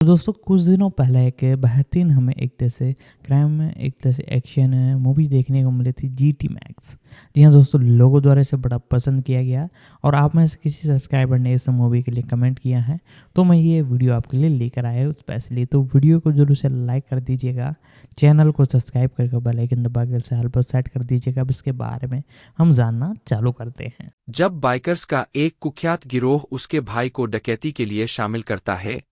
तो दोस्तों कुछ दिनों पहले एक बेहतरीन हमें एक जैसे क्राइम एक जैसे एक्शन मूवी देखने को मिली थी जीटी मैक्स। जी हाँ दोस्तों, लोगों द्वारा इसे बड़ा पसंद किया गया और आप में से किसी सब्सक्राइबर ने इस मूवी के लिए कमेंट किया है, तो मैं ये वीडियो आपके लिए लेकर आया हूँ स्पेशली। तो वीडियो को जरूर से लाइक कर दीजिएगा, चैनल को सब्सक्राइब करके बेल आइकन दबा के उसे ऑल पर सेट कर दीजिएगा। अब इसके बारे में हम जानना चालू करते हैं। जब बाइकर्स का एक कुख्यात गिरोह उसके भाई को डकैती के लिए शामिल करता है,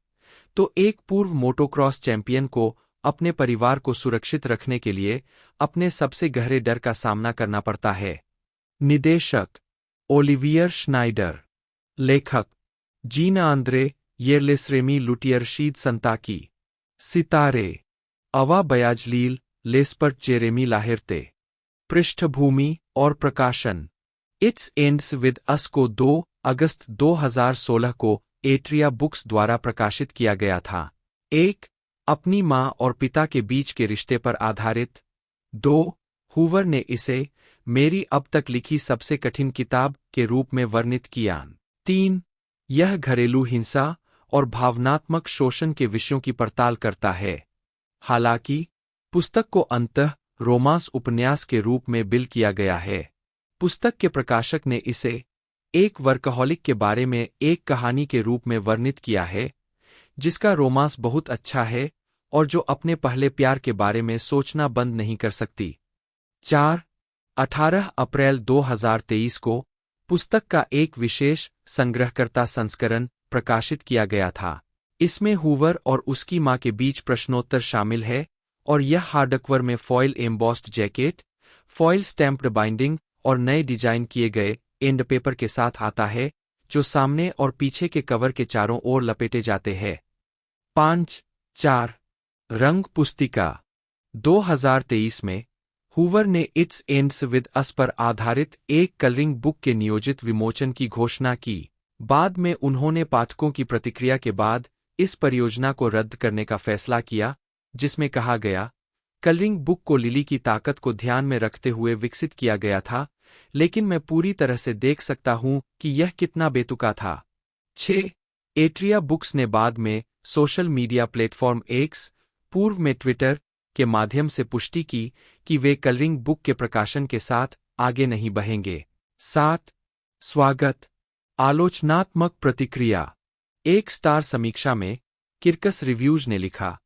तो एक पूर्व मोटोक्रॉस चैंपियन को अपने परिवार को सुरक्षित रखने के लिए अपने सबसे गहरे डर का सामना करना पड़ता है। निदेशक ओलिवियर श्नाइडर, लेखक जीना आंद्रे येरलेसरेमी लुटियरशीद संताकी, सितारे अवा बयाजलील लेस्पर्ट जेरेमी लाहिरते। पृष्ठभूमि और प्रकाशन इट्स एंड्स विद अस को 2 अगस्त 2016 को एट्रिया बुक्स द्वारा प्रकाशित किया गया था। 1. अपनी माँ और पिता के बीच के रिश्ते पर आधारित। 2. हूवर ने इसे मेरी अब तक लिखी सबसे कठिन किताब के रूप में वर्णित किया। 3. यह घरेलू हिंसा और भावनात्मक शोषण के विषयों की पड़ताल करता है। हालांकि पुस्तक को अंततः रोमांस उपन्यास के रूप में बिल किया गया है। पुस्तक के प्रकाशक ने इसे एक वर्कहॉलिक के बारे में एक कहानी के रूप में वर्णित किया है, जिसका रोमांस बहुत अच्छा है और जो अपने पहले प्यार के बारे में सोचना बंद नहीं कर सकती। 4. 18 अप्रैल 2023 को पुस्तक का एक विशेष संग्रहकर्ता संस्करण प्रकाशित किया गया था। इसमें हूवर और उसकी मां के बीच प्रश्नोत्तर शामिल है और यह हार्डकवर में foil embossed jacket, foil stamped binding और नए डिजाइन किए गए एंड पेपर के साथ आता है, जो सामने और पीछे के कवर के चारों ओर लपेटे जाते हैं। 5. 4 रंग पुस्तिका 2023 में हूवर ने इट्स एंड्स विद अस पर आधारित एक कलरिंग बुक के नियोजित विमोचन की घोषणा की। बाद में उन्होंने पाठकों की प्रतिक्रिया के बाद इस परियोजना को रद्द करने का फैसला किया, जिसमें कहा गया, कलरिंग बुक को लिली की ताकत को ध्यान में रखते हुए विकसित किया गया था, लेकिन मैं पूरी तरह से देख सकता हूं कि यह कितना बेतुका था। 6. एट्रिया बुक्स ने बाद में सोशल मीडिया प्लेटफॉर्म एक्स, पूर्व में ट्विटर, के माध्यम से पुष्टि की कि वे कलरिंग बुक के प्रकाशन के साथ आगे नहीं बढ़ेंगे। 7. स्वागत आलोचनात्मक प्रतिक्रिया 1 स्टार समीक्षा में किर्कस रिव्यूज ने लिखा,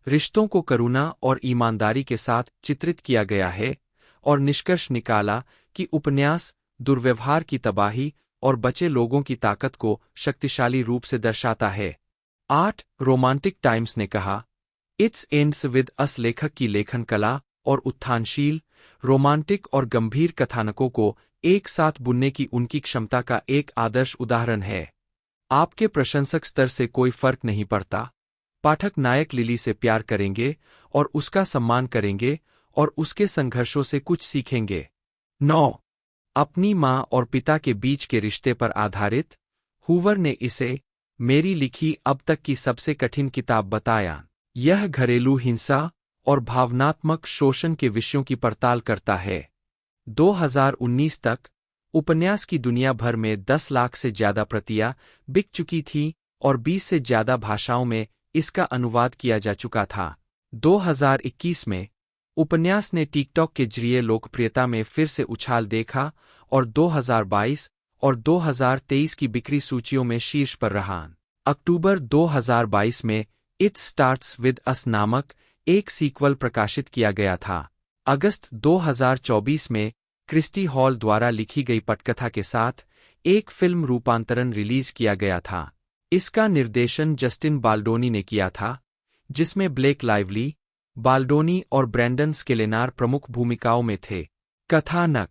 रिश्तों को करुणा और ईमानदारी के साथ चित्रित किया गया है और निष्कर्ष निकाला कि उपन्यास दुर्व्यवहार की तबाही और बचे लोगों की ताकत को शक्तिशाली रूप से दर्शाता है। 8. रोमांटिक टाइम्स ने कहा, इट्स एंड्स विद अस लेखक की लेखन कला और उत्थानशील, रोमांटिक और गंभीर कथानकों को एक साथ बुनने की उनकी क्षमता का एक आदर्श उदाहरण है। आपके प्रशंसक स्तर से कोई फर्क नहीं पड़ता। पाठक नायक लिली से प्यार करेंगे और उसका सम्मान करेंगे और उसके संघर्षों से कुछ सीखेंगे। 9. अपनी माँ और पिता के बीच के रिश्ते पर आधारित हूवर ने इसे मेरी लिखी अब तक की सबसे कठिन किताब बताया। यह घरेलू हिंसा और भावनात्मक शोषण के विषयों की पड़ताल करता है। 2019 तक उपन्यास की दुनिया भर में 10 लाख से ज्यादा प्रतियां बिक चुकी थीं और 20 से ज्यादा भाषाओं में इसका अनुवाद किया जा चुका था। 2021 में उपन्यास ने टिकटॉक के जरिए लोकप्रियता में फिर से उछाल देखा और 2022 और 2023 की बिक्री सूचियों में शीर्ष पर रहा। अक्टूबर 2022 में इट स्टार्ट्स विद अस नामक एक सीक्वल प्रकाशित किया गया था। अगस्त 2024 में क्रिस्टी हॉल द्वारा लिखी गई पटकथा के साथ एक फिल्म रूपांतरण रिलीज किया गया था। इसका निर्देशन जस्टिन बाल्डोनी ने किया था, जिसमें ब्लेक लाइवली, बाल्डोनी और ब्रैंडन स्केलेनार प्रमुख भूमिकाओं में थे। कथानक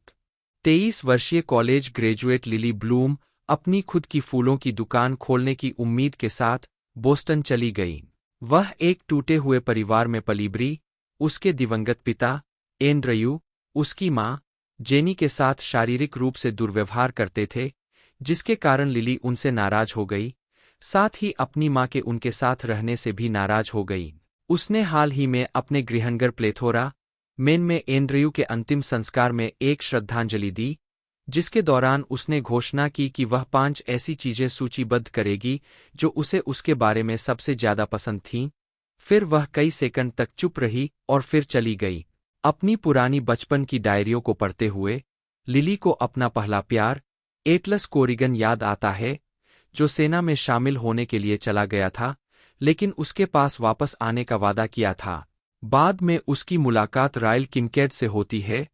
23 वर्षीय कॉलेज ग्रेजुएट लिली ब्लूम अपनी खुद की फूलों की दुकान खोलने की उम्मीद के साथ बोस्टन चली गई। वह एक टूटे हुए परिवार में पली-बड़ी, उसके दिवंगत पिता एंड्रयू, उसकी मां जेनी के साथ शारीरिक रूप से दुर्व्यवहार करते थे, जिसके कारण लिली उनसे नाराज हो गई, साथ ही अपनी मां के उनके साथ रहने से भी नाराज हो गई। उसने हाल ही में अपने गृहनगर प्लेथोरा, मेन में एंड्रयू के अंतिम संस्कार में एक श्रद्धांजलि दी, जिसके दौरान उसने घोषणा की कि वह 5 ऐसी चीजें सूचीबद्ध करेगी जो उसे उसके बारे में सबसे ज्यादा पसंद थीं। फिर वह कई सेकंड तक चुप रही और फिर चली गई। अपनी पुरानी बचपन की डायरियों को पढ़ते हुए लिली को अपना पहला प्यार एटलस कोरिगन याद आता है, जो सेना में शामिल होने के लिए चला गया था, लेकिन उसके पास वापस आने का वादा किया था। बाद में उसकी मुलाकात रायल किनकेड से होती है,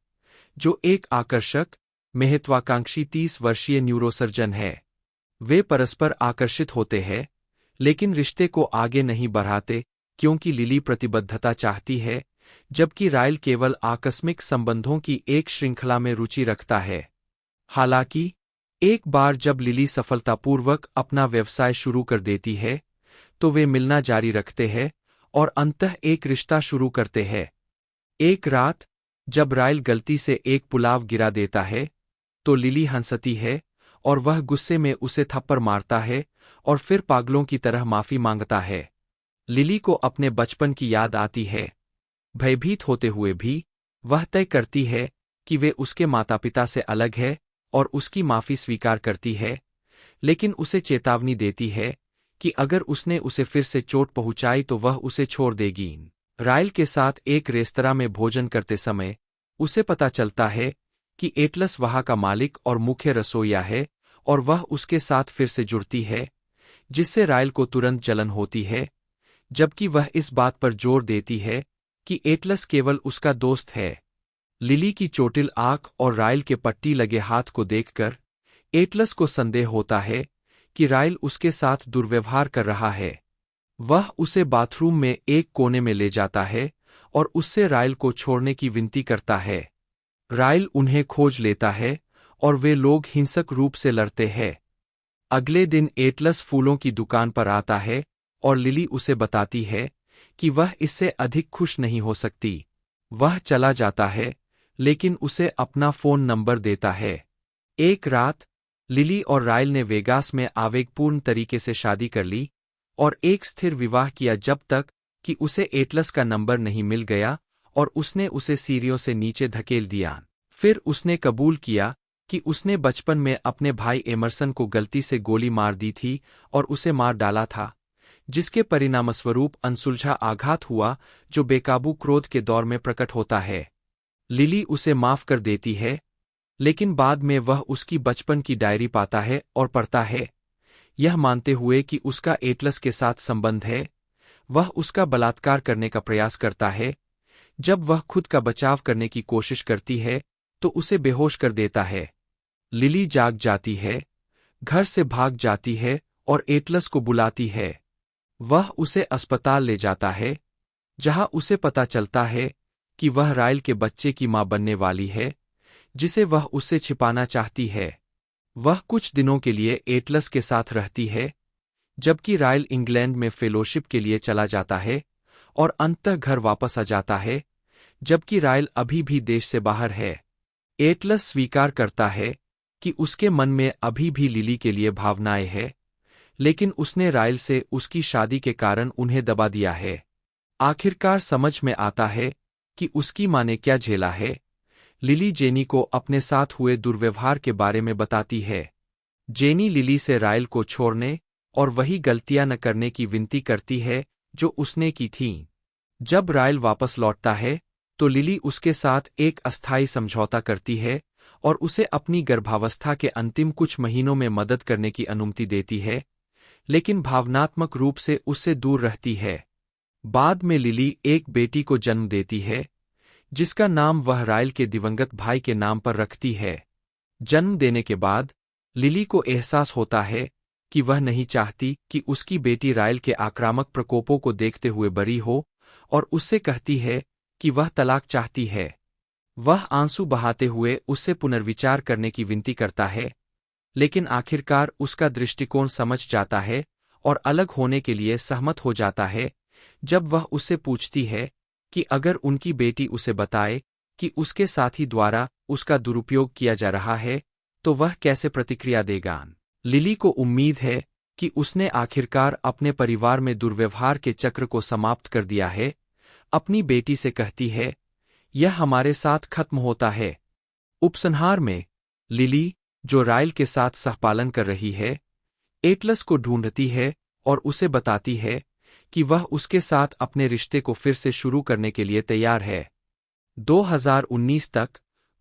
जो एक आकर्षक, महत्वाकांक्षी 30 वर्षीय न्यूरोसर्जन है। वे परस्पर आकर्षित होते हैं, लेकिन रिश्ते को आगे नहीं बढ़ाते क्योंकि लिली प्रतिबद्धता चाहती है, जबकि रायल केवल आकस्मिक संबंधों की एक श्रृंखला में रुचि रखता है। हालांकि एक बार जब लिली सफलतापूर्वक अपना व्यवसाय शुरू कर देती है, तो वे मिलना जारी रखते हैं और अंततः एक रिश्ता शुरू करते हैं। एक रात जब रायल गलती से एक पुलाव गिरा देता है, तो लिली हंसती है और वह गुस्से में उसे थप्पड़ मारता है और फिर पागलों की तरह माफी मांगता है। लिली को अपने बचपन की याद आती है। भयभीत होते हुए भी वह तय करती है कि वे उसके माता पिता से अलग है और उसकी माफी स्वीकार करती है, लेकिन उसे चेतावनी देती है कि अगर उसने उसे फिर से चोट पहुंचाई तो वह उसे छोड़ देगी। रायल के साथ एक रेस्तरां में भोजन करते समय उसे पता चलता है कि एटलस वहां का मालिक और मुख्य रसोइया है और वह उसके साथ फिर से जुड़ती है, जिससे रायल को तुरंत जलन होती है, जबकि वह इस बात पर जोर देती है कि एटलस केवल उसका दोस्त है। लिली की चोटिल आंख और रायल के पट्टी लगे हाथ को देखकर एटलस को संदेह होता है कि रायल उसके साथ दुर्व्यवहार कर रहा है। वह उसे बाथरूम में एक कोने में ले जाता है और उससे रायल को छोड़ने की विनती करता है। रायल उन्हें खोज लेता है और वे लोग हिंसक रूप से लड़ते हैं। अगले दिन एटलस फूलों की दुकान पर आता है और लिली उसे बताती है कि वह इससे अधिक खुश नहीं हो सकती। वह चला जाता है, लेकिन उसे अपना फोन नंबर देता है। एक रात लिली और रायल ने वेगास में आवेगपूर्ण तरीके से शादी कर ली और एक स्थिर विवाह किया जब तक कि उसे एटलस का नंबर नहीं मिल गया और उसने उसे सीढ़ियों से नीचे धकेल दिया। फिर उसने कबूल किया कि उसने बचपन में अपने भाई एमरसन को गलती से गोली मार दी थी और उसे मार डाला था, जिसके परिणामस्वरूप अनसुलझा आघात हुआ जो बेकाबू क्रोध के दौर में प्रकट होता है। लिली उसे माफ कर देती है, लेकिन बाद में वह उसकी बचपन की डायरी पाता है और पढ़ता है। यह मानते हुए कि उसका एटलस के साथ संबंध है, वह उसका बलात्कार करने का प्रयास करता है। जब वह खुद का बचाव करने की कोशिश करती है तो उसे बेहोश कर देता है। लिली जाग जाती है, घर से भाग जाती है और एटलस को बुलाती है। वह उसे अस्पताल ले जाता है, जहां उसे पता चलता है कि वह रायल के बच्चे की मां बनने वाली है, जिसे वह उससे छिपाना चाहती है। वह कुछ दिनों के लिए एटलस के साथ रहती है, जबकि रायल इंग्लैंड में फेलोशिप के लिए चला जाता है और अंततः घर वापस आ जाता है, जबकि रायल अभी भी देश से बाहर है। एटलस स्वीकार करता है कि उसके मन में अभी भी लिली के लिए भावनाएं हैं, लेकिन उसने रायल से उसकी शादी के कारण उन्हें दबा दिया है। आखिरकार समझ में आता है कि उसकी मां ने क्या झेला है। लिली जेनी को अपने साथ हुए दुर्व्यवहार के बारे में बताती है। जेनी लिली से रायल को छोड़ने और वही गलतियां न करने की विनती करती है जो उसने की थीं। जब रायल वापस लौटता है तो लिली उसके साथ एक अस्थायी समझौता करती है और उसे अपनी गर्भावस्था के अंतिम कुछ महीनों में मदद करने की अनुमति देती है, लेकिन भावनात्मक रूप से उससे दूर रहती है। बाद में लिली एक बेटी को जन्म देती है, जिसका नाम वह रायल के दिवंगत भाई के नाम पर रखती है। जन्म देने के बाद लिली को एहसास होता है कि वह नहीं चाहती कि उसकी बेटी रायल के आक्रामक प्रकोपों को देखते हुए बड़ी हो और उससे कहती है कि वह तलाक चाहती है। वह आंसू बहाते हुए उससे पुनर्विचार करने की विनती करता है, लेकिन आखिरकार उसका दृष्टिकोण समझ जाता है और अलग होने के लिए सहमत हो जाता है। जब वह उससे पूछती है कि अगर उनकी बेटी उसे बताए कि उसके साथी द्वारा उसका दुरुपयोग किया जा रहा है, तो वह कैसे प्रतिक्रिया देगा। लिली को उम्मीद है कि उसने आखिरकार अपने परिवार में दुर्व्यवहार के चक्र को समाप्त कर दिया है। अपनी बेटी से कहती है, यह हमारे साथ खत्म होता है। उपसंहार में लिली, जो राइल के साथ सहपालन कर रही है, एटलस को ढूंढती है और उसे बताती है कि वह उसके साथ अपने रिश्ते को फिर से शुरू करने के लिए तैयार है। 2019 तक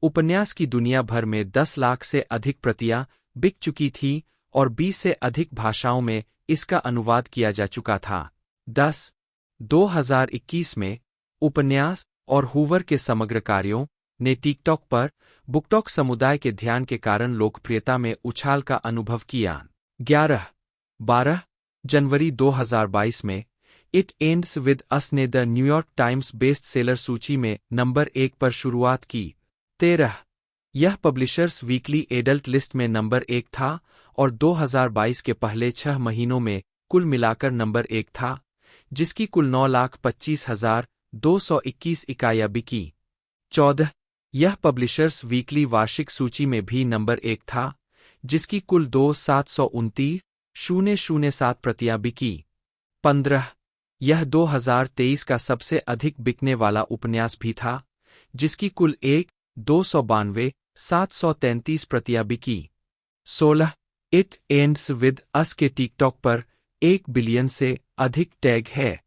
उपन्यास की दुनिया भर में 10 लाख से अधिक प्रतियां बिक चुकी थी और 20 से अधिक भाषाओं में इसका अनुवाद किया जा चुका था। 2021 में उपन्यास और हूवर के समग्र कार्यों ने टिकटॉक पर बुकटॉक समुदाय के ध्यान के कारण लोकप्रियता में उछाल का अनुभव किया। 12 जनवरी 2022 में इट एंड्स विद अस ने the New York times best seller सूची में नंबर 1 पर शुरुआत की। 13 यह पब्लिशर्स वीकली एडल्ट लिस्ट में नंबर 1 था और 2022 के पहले 6 महीनों में कुल मिलाकर नंबर 1 था, जिसकी कुल 9,25,221 इकाइयां बिकी। 14 यह पब्लिशर्स वीकली वार्षिक सूची में भी नंबर 1 था, जिसकी कुल 2,729,007 प्रतियां बिकी। 15 यह 2023 का सबसे अधिक बिकने वाला उपन्यास भी था, जिसकी कुल 1,292,733 प्रतियां बिकी। 16 इट एंड्स विद अस के टिकटॉक पर 1 बिलियन से अधिक टैग है।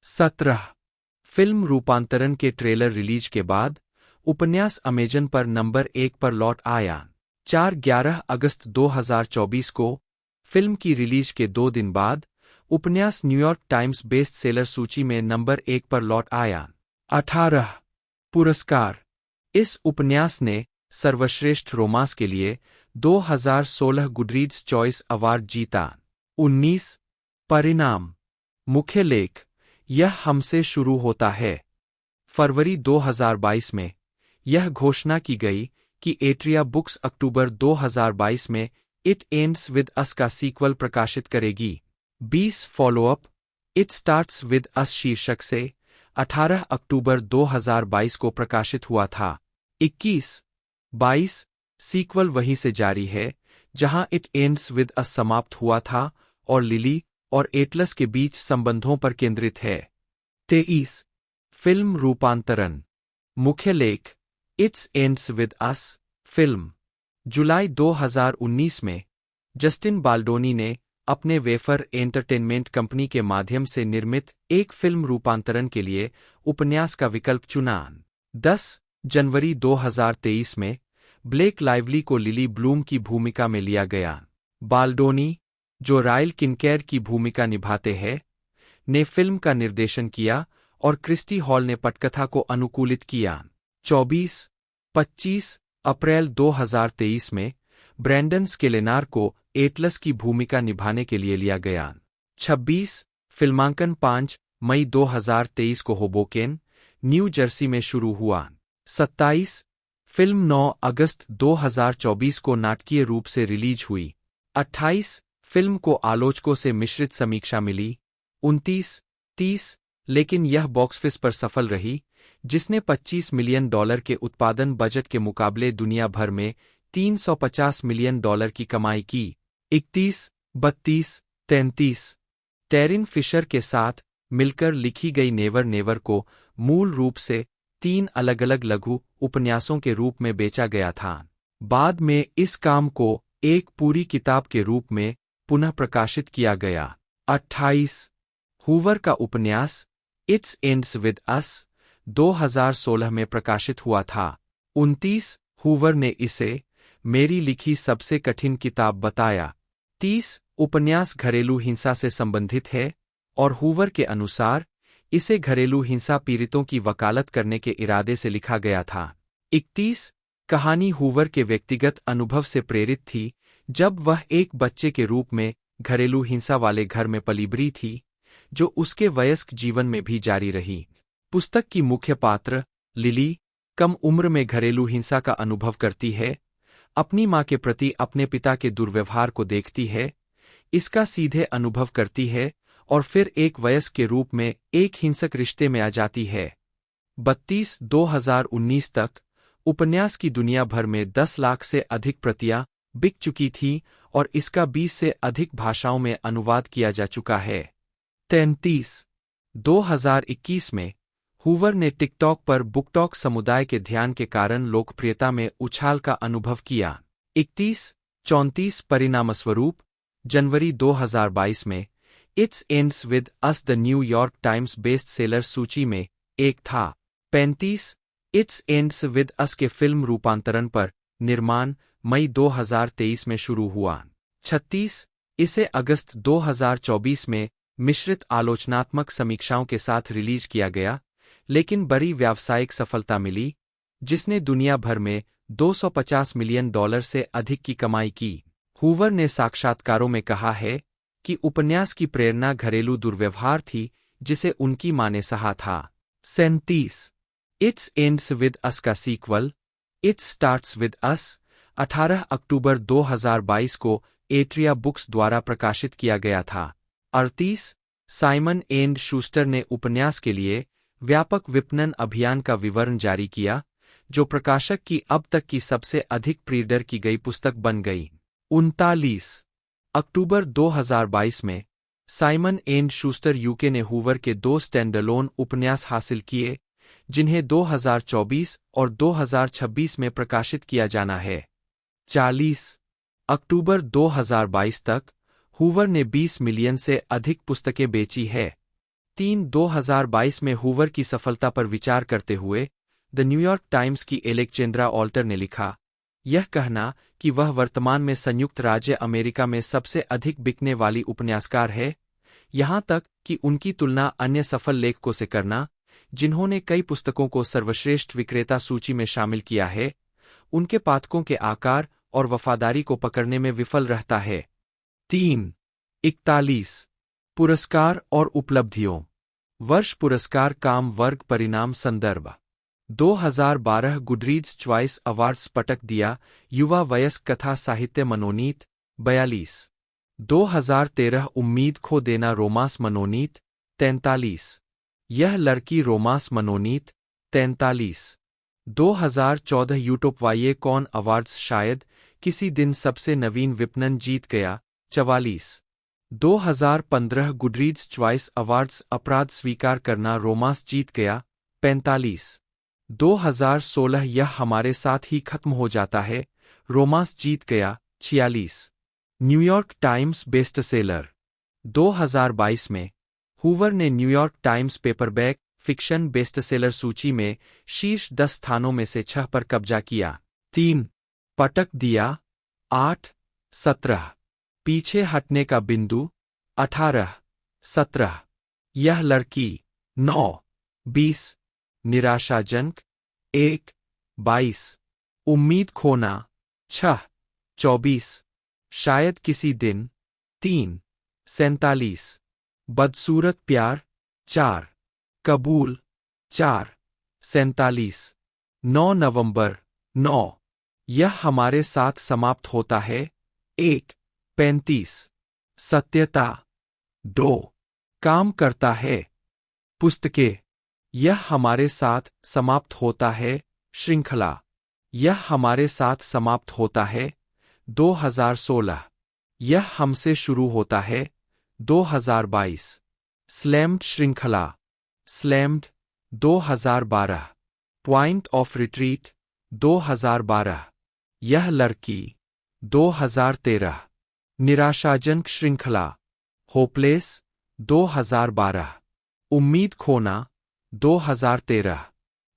17 फिल्म रूपांतरण के ट्रेलर रिलीज के बाद उपन्यास अमेजन पर नंबर 1 पर लौट आया। 11 अगस्त 2024 को फिल्म की रिलीज के 2 दिन बाद उपन्यास न्यूयॉर्क टाइम्स बेस्ट सेलर सूची में नंबर 1 पर लौट आया। 18 पुरस्कार इस उपन्यास ने सर्वश्रेष्ठ रोमांस के लिए 2016 गुडरीड्स चॉइस अवार्ड जीता। 19 परिणाम मुख्य लेख यह हमसे शुरू होता है। फरवरी 2022 में यह घोषणा की गई कि एट्रिया बुक्स अक्टूबर 2022 में इट एंड्स विद अस का सीक्वल प्रकाशित करेगी। 20 फॉलोअप इट स्टार्ट्स विद अस शीर्षक से 18 अक्टूबर 2022 को प्रकाशित हुआ था। 21-22 सीक्वल वहीं से जारी है जहां इट एंड्स विद अस समाप्त हुआ था और लिली और एटलस के बीच संबंधों पर केंद्रित है। 23 फिल्म रूपांतरण मुख्य लेख its ends with us film जुलाई 2019 में जस्टिन बाल्डोनी ने अपने वेफर एंटरटेनमेंट कंपनी के माध्यम से निर्मित एक फिल्म रूपांतरण के लिए उपन्यास का विकल्प चुना। 10 जनवरी 2023 में ब्लेक लाइवली को लिली ब्लूम की भूमिका में लिया गया। बाल्डोनी, जो राइल किनकेड की भूमिका निभाते हैं, ने फिल्म का निर्देशन किया और क्रिस्टी हॉल ने पटकथा को अनुकूलित किया। 24-25 अप्रैल 2023 में ब्रैंडन स्केलेनार को एटलस की भूमिका निभाने के लिए लिया गया। 26 फिल्मांकन 5 मई 2023 को होबोकेन, न्यू जर्सी में शुरू हुआ। 27 फिल्म 9 अगस्त 2024 को नाटकीय रूप से रिलीज हुई। 28 फिल्म को आलोचकों से मिश्रित समीक्षा मिली। 29-30 लेकिन यह बॉक्स ऑफिस पर सफल रही, जिसने $25 मिलियन के उत्पादन बजट के मुकाबले दुनिया भर में $350 मिलियन की कमाई की। 31-32-33 टेरिन फिशर के साथ मिलकर लिखी गई नेवर नेवर को मूल रूप से 3 अलग-अलग लघु उपन्यासों के रूप में बेचा गया था। बाद में इस काम को एक पूरी किताब के रूप में पुनः प्रकाशित किया गया। 28 हूवर का उपन्यास इट्स एंड्स विद अस 2016 में प्रकाशित हुआ था। 29 हूवर ने इसे मेरी लिखी सबसे कठिन किताब बताया। 30 उपन्यास घरेलू हिंसा से संबंधित है और हूवर के अनुसार इसे घरेलू हिंसा पीड़ितों की वकालत करने के इरादे से लिखा गया था। 31 कहानी हूवर के व्यक्तिगत अनुभव से प्रेरित थी जब वह एक बच्चे के रूप में घरेलू हिंसा वाले घर में पली बड़ी थी, जो उसके वयस्क जीवन में भी जारी रही। पुस्तक की मुख्य पात्र लिली कम उम्र में घरेलू हिंसा का अनुभव करती है, अपनी मां के प्रति अपने पिता के दुर्व्यवहार को देखती है, इसका सीधे अनुभव करती है और फिर एक वयस्क के रूप में एक हिंसक रिश्ते में आ जाती है। 2019 तक उपन्यास की दुनिया भर में 10 लाख से अधिक प्रतियां बिक चुकी थी और इसका 20 से अधिक भाषाओं में अनुवाद किया जा चुका है। 2021 में हूवर ने टिकटॉक पर बुकटॉक समुदाय के ध्यान के कारण लोकप्रियता में उछाल का अनुभव किया। 31-34 परिणामस्वरूप जनवरी 2022 में it's ends with us the New York times best seller सूची में एक था। 35 इट्स एंड्स विद अस के फिल्म रूपांतरण पर निर्माण मई 2023 में शुरू हुआ। 36 इसे अगस्त 2024 में मिश्रित आलोचनात्मक समीक्षाओं के साथ रिलीज किया गया, लेकिन बड़ी व्यावसायिक सफलता मिली, जिसने दुनिया भर में $250 मिलियन से अधिक की कमाई की। हूवर ने साक्षात्कारों में कहा है कि उपन्यास की प्रेरणा घरेलू दुर्व्यवहार थी जिसे उनकी मां ने सहा था। 37 इट्स एंड्स विद अस का sequel it's starts with us 18 October 2022 को एट्रिया बुक्स द्वारा प्रकाशित किया गया था। 38 साइमन एंड शूस्टर ने उपन्यास के लिए व्यापक विपणन अभियान का विवरण जारी किया, जो प्रकाशक की अब तक की सबसे अधिक प्रीडर की गई पुस्तक बन गई। 39 अक्टूबर 2022 में साइमन एंड शूस्टर यूके ने हूवर के 2 स्टैंडअलोन उपन्यास हासिल किए, जिन्हें 2024 और 2026 में प्रकाशित किया जाना है। 40 अक्टूबर 2022 तक हूवर ने 20 मिलियन से अधिक पुस्तकें बेची है। 2022 में हूवर की सफलता पर विचार करते हुए द न्यूयॉर्क टाइम्स की एलेक्जेंड्रा ऑल्टर ने लिखा, यह कहना कि वह वर्तमान में संयुक्त राज्य अमेरिका में सबसे अधिक बिकने वाली उपन्यासकार है, यहां तक कि उनकी तुलना अन्य सफल लेखकों से करना, जिन्होंने कई पुस्तकों को सर्वश्रेष्ठ विक्रेता सूची में शामिल किया है, उनके पाठकों के आकार और वफादारी को पकड़ने में विफल रहता है। 41 पुरस्कार और उपलब्धियों। वर्ष पुरस्कार काम वर्ग परिणाम संदर्भ 2012 गुडरीड्स चॉइस अवार्ड्स पटक दिया युवा वयस्क कथा साहित्य मनोनीत 42 2013 उम्मीद खो देना रोमांस मनोनीत 43 यह लड़की रोमांस मनोनीत 43 2014 यूट्यूब वाये कौन अवार्ड्स शायद किसी दिन सबसे नवीन विपणन जीत गया 44 2015 गुडरीड्स चॉइस अवार्ड्स अपराध स्वीकार करना रोमांस जीत गया 45 2016 यह हमारे साथ ही खत्म हो जाता है रोमांस जीत गया 46 न्यूयॉर्क टाइम्स बेस्ट सेलर 2022 में हूवर ने New York times paperback fiction bestseller सूची में शीर्ष 10 स्थानों में से 6 पर कब्जा किया। 3 पटक दिया 8 17 पीछे हटने का बिंदु 18 17 यह लड़की 9 20 निराशाजनक 1 22 उम्मीद खोना 6 24 शायद किसी दिन 3 47 बदसूरत प्यार 4 कबूल 4 47 9 नवंबर 9 यह हमारे साथ समाप्त होता है 1 35 सत्यता 2 काम करता है पुस्तकें यह हमारे साथ समाप्त होता है श्रृंखला यह हमारे साथ समाप्त होता है 2016 यह हमसे शुरू होता है 2022 स्लैम्ड श्रृंखला स्लैम्ड 2012 पॉइंट ऑफ रिट्रीट 2012 यह लड़की 2013 निराशाजनक श्रृंखला होपलेस 2012 उम्मीद खोना 2013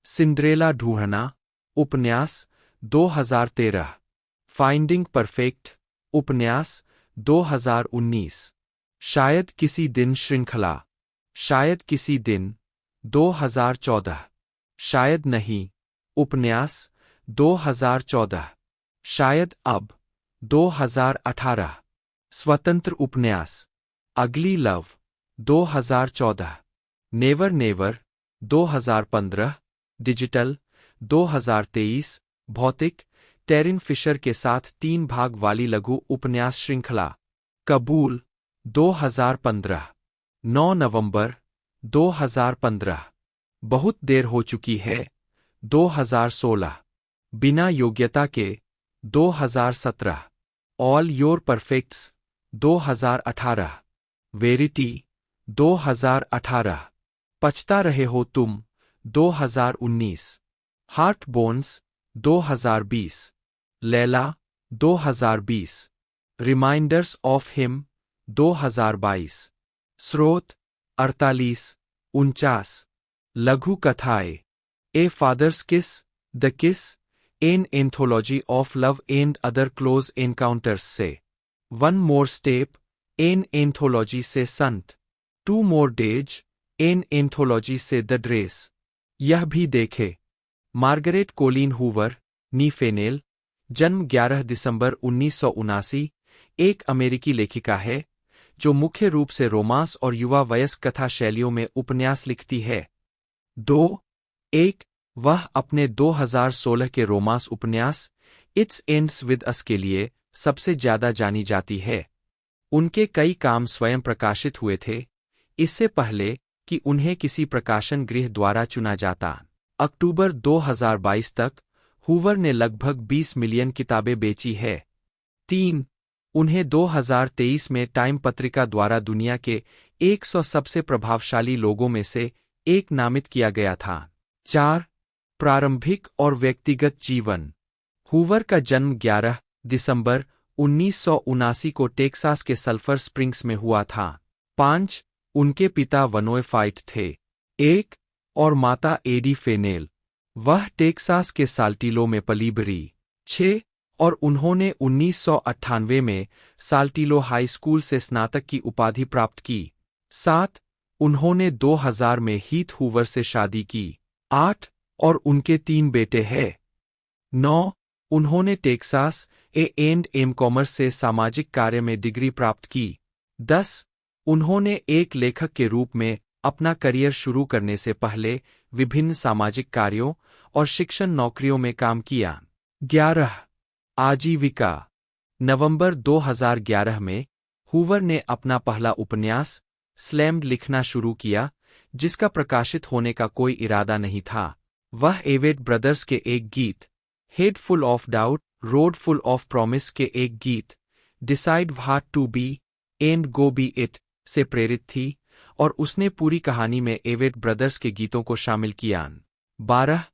सिंड्रेला ढूंढना उपन्यास 2013 फाइंडिंग परफेक्ट उपन्यास 2019 शायद किसी दिन श्रृंखला शायद किसी दिन 2014 शायद नहीं उपन्यास 2014 शायद अब 2018 स्वतंत्र उपन्यास अगली लव 2014 नेवर नेवर 2015 डिजिटल 2023 भौतिक टेरिन फिशर के साथ 3 भाग वाली लघु उपन्यास श्रृंखला कबूल 2015 9 नवंबर 2015 बहुत देर हो चुकी है 2016 बिना योग्यता के 2017 ऑल योर परफेक्ट्स 2018 वेरिटी 2018 पछता रहे हो तुम 2019 heart bones 2020 Layla 2020। Reminders of him 2022। स्रोत 48-49। लघु कथाएं a father's kiss, the kiss, an anthology of love and other close encounters से। One more step, an anthology से संत। Two more days, an anthology से द ड्रेस। यह भी देखे। मार्गरेट कोलिन हूवर, नी फेनेल, जन्म 11 दिसंबर 1979, एक अमेरिकी लेखिका है जो मुख्य रूप से रोमांस और युवा वयस्क कथा शैलियों में उपन्यास लिखती है। 1 वह अपने 2016 के रोमांस उपन्यास इट्स एंड्स विद अस के लिए सबसे ज्यादा जानी जाती है। उनके कई काम स्वयं प्रकाशित हुए थे, इससे पहले कि उन्हें किसी प्रकाशन गृह द्वारा चुना जाता। अक्टूबर 2022 तक हूवर ने लगभग 20 मिलियन किताबें बेची है। 3 उन्हें 2023 में टाइम पत्रिका द्वारा दुनिया के 100 सबसे प्रभावशाली लोगों में से एक नामित किया गया था। 4 प्रारंभिक और व्यक्तिगत जीवन। हूवर का जन्म 11 दिसंबर 1979 को टेक्सास के सल्फर स्प्रिंग्स में हुआ था। 5 उनके पिता वनोए फाइट थे। 1 और माता एडी फेनेल। वह टेक्सास के साल्टिलो में पली बड़ी। 6 और उन्होंने 1998 में साल्टिलो हाई स्कूल से स्नातक की उपाधि प्राप्त की। 7 उन्होंने 2000 में हीथ हूवर से शादी की। 8 और उनके 3 बेटे हैं। 9 उन्होंने टेक्सास ए&एम कॉमर्स से सामाजिक कार्य में डिग्री प्राप्त की। 10 उन्होंने एक लेखक के रूप में अपना करियर शुरू करने से पहले विभिन्न सामाजिक कार्यों और शिक्षण नौकरियों में काम किया। 11 आजीविका। नवंबर 2011 में हूवर ने अपना पहला उपन्यास स्लैम्ड लिखना शुरू किया, जिसका प्रकाशित होने का कोई इरादा नहीं था। वह एवेट ब्रदर्स के एक गीत head full of doubt, road full of promise के एक गीत decide what to be and go be it से प्रेरित थी और उसने पूरी कहानी में एवेट ब्रदर्स के गीतों को शामिल किया। 12